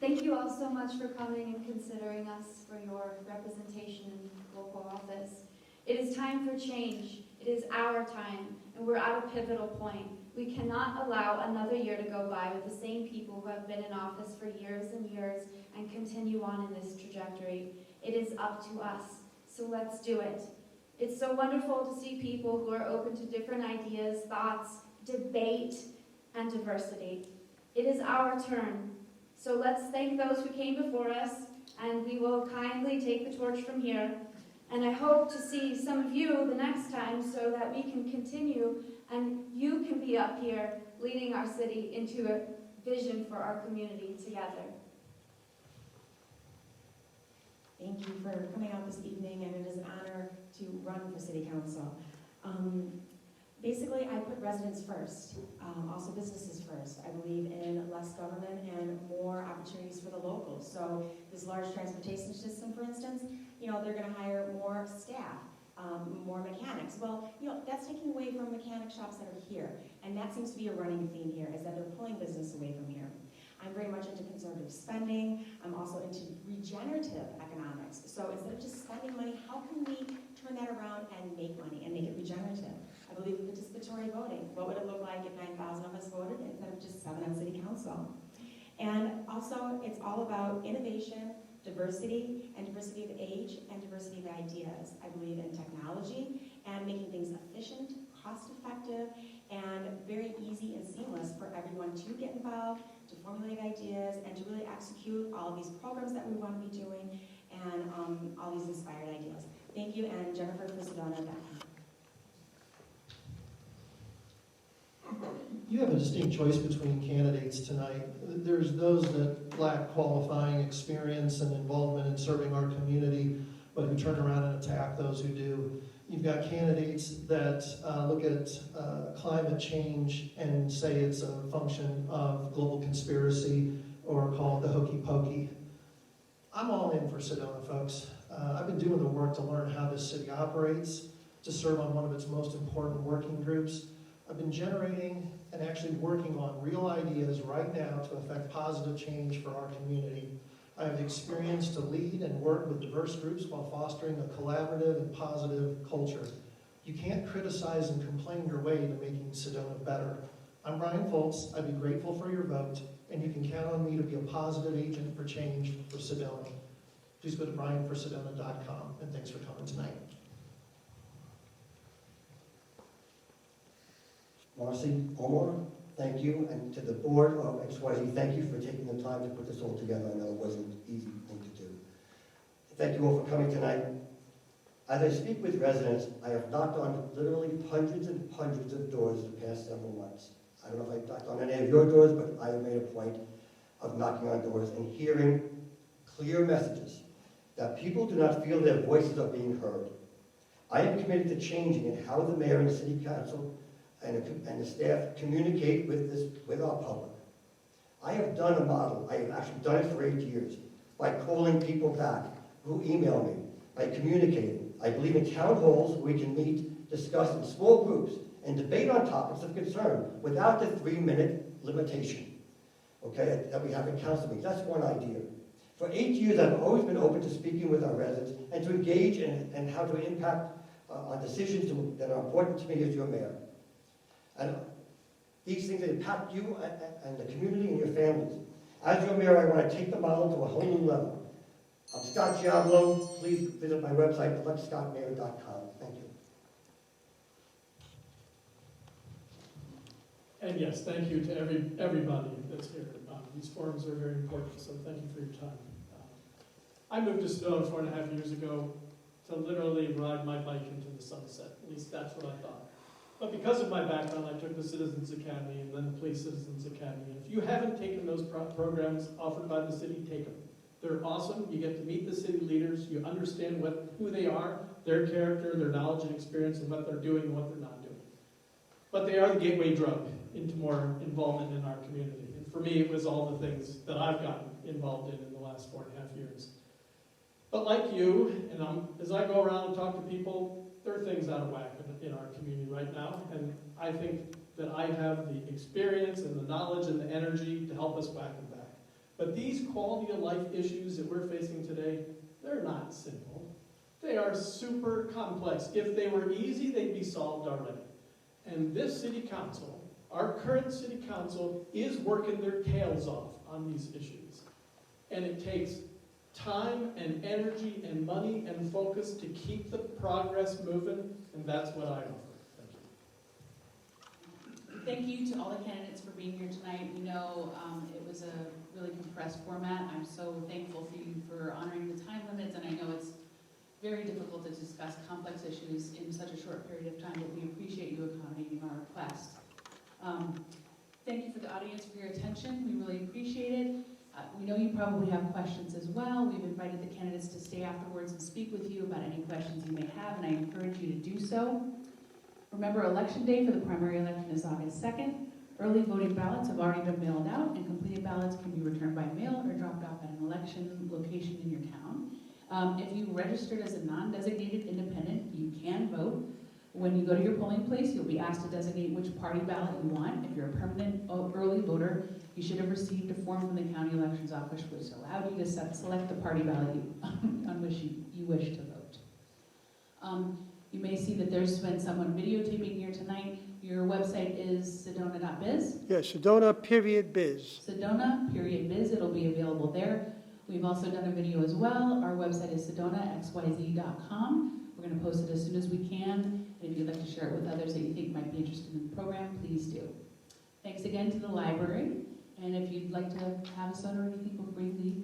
Thank you all so much for coming and considering us for your representation in local office. It is time for change. It is our time, and we're at a pivotal point. We cannot allow another year to go by with the same people who have been in office for years and years and continue on in this trajectory. It is up to us, so let's do it. It's so wonderful to see people who are open to different ideas, thoughts, debate, and diversity. It is our turn. So let's thank those who came before us, and we will kindly take the torch from here. And I hope to see some of you the next time so that we can continue and you can be up here leading our city into a vision for our community together. Thank you for coming out this evening, and it is an honor to run for City Council. Basically, I put residents first, also businesses first. I believe in less government and more opportunities for the locals. So this large transportation system, for instance, they're going to hire more staff, more mechanics. Well, that's taking away from mechanic shops that are here, and that seems to be a running theme here, is that they're pulling business away from here. I'm very much into conservative spending. I'm also into regenerative economics. So instead of just spending money, how can we turn that around and make money and make it regenerative? I believe in participatory voting. What would it look like if 9,000 of us voted instead of just 7 on City Council? And also, it's all about innovation, diversity, and diversity of age, and diversity of ideas. I believe in technology and making things efficient, cost-effective, and very easy and seamless for everyone to get involved, to formulate ideas, and to really execute all of these programs that we want to be doing, and all these inspired ideas. Thank you, and Jennifer for Sedona. You have a distinct choice between candidates tonight. There's those that lack qualifying experience and involvement in serving our community, but who turn around and attack those who do. You've got candidates that look at climate change and say it's a function of global conspiracy or call it the hokey pokey. I'm all in for Sedona, folks. I've been doing the work to learn how this city operates, to serve on one of its most important working groups. I've been generating and actually working on real ideas right now to affect positive change for our community. I have the experience to lead and work with diverse groups while fostering a collaborative and positive culture. You can't criticize and complain your way to making Sedona better. I'm Brian Fultz. I'd be grateful for your vote, and you can count on me to be a positive agent for change for Sedona. Please go to brianforsedona.com, and thanks for coming tonight. Marcy, Omar, thank you, and to the board of XYZ, thank you for taking the time to put this all together. I know it wasn't an easy thing to do. Thank you all for coming tonight. As I speak with residents, I have knocked on literally hundreds and hundreds of doors the past several months. I don't know if I've knocked on any of your doors, but I have made a point of knocking on doors and hearing clear messages that people do not feel their voices are being heard. I am committed to changing in how the mayor and the city council and the staff communicate with our public. I have done a model. I have actually done it for 8 years by calling people back who email me, by communicating. I believe in town halls where we can meet, discuss in small groups, and debate on topics of concern without the 3-minute limitation, okay, that we have in council meetings. That's one idea. For 8 years, I've always been open to speaking with our residents and to engage in how to impact on decisions that are important to me as your mayor. And these things impact you and the community and your families. As your mayor, I want to take the model to a whole new level. I'm Scott Giablo. Please visit my website, electscottmayor.com. Thank you. And yes, thank you to everybody that's here. These forums are very important, so thank you for your time. I moved to Sedona 4.5 years ago to literally ride my bike into the sunset. At least that's what I thought. But because of my background, I took the Citizens Academy and then the Police Citizens Academy. And if you haven't taken those programs offered by the city, take them. They're awesome. You get to meet the city leaders. You understand who they are, their character, their knowledge and experience, and what they're doing and what they're not doing. But they are the gateway drug into more involvement in our community. And for me, it was all the things that I've gotten involved in the last 4.5 years. But like you, and as I go around and talk to people, there are things out of whack in our community right now. And I think that I have the experience and the knowledge and the energy to help us whack them back. But these quality of life issues that we're facing today, they're not simple. They are super complex. If they were easy, they'd be solved already. And this city council, our current city council, is working their tails off on these issues. And it takes time and energy and money and focus to keep the progress moving, and that's what I offer. Thank you to all the candidates for being here tonight. We know it was a really compressed format. I'm so thankful for you for honoring the time limits, and I know it's very difficult to discuss complex issues in such a short period of time, but we appreciate you accommodating our request. Thank you for the audience for your attention. We really appreciate it. We know you probably have questions as well. We've invited the candidates to stay afterwards and speak with you about any questions you may have, and I encourage you to do so. Remember, election day for the primary election is August 2nd. Early voting ballots have already been mailed out, and completed ballots can be returned by mail or dropped off at an election location in your town. If you registered as a non-designated independent, you can vote. When you go to your polling place, you'll be asked to designate which party ballot you want. If you're a permanent early voter, you should have received a form from the county elections office which allowed you to select the party ballot on which you wish to vote. You may see that there's been someone videotaping here tonight. Your website is sedona.biz. Yes, Sedona.biz. Sedona.biz. It'll be available there. We've also done a video as well. Our website is Sedona XYZ.com. We're going to post it as soon as we can. And if you'd like to share it with others that you think might be interested in the program, please do. Thanks again to the library. And if you'd like to have a soda or anything before you leave,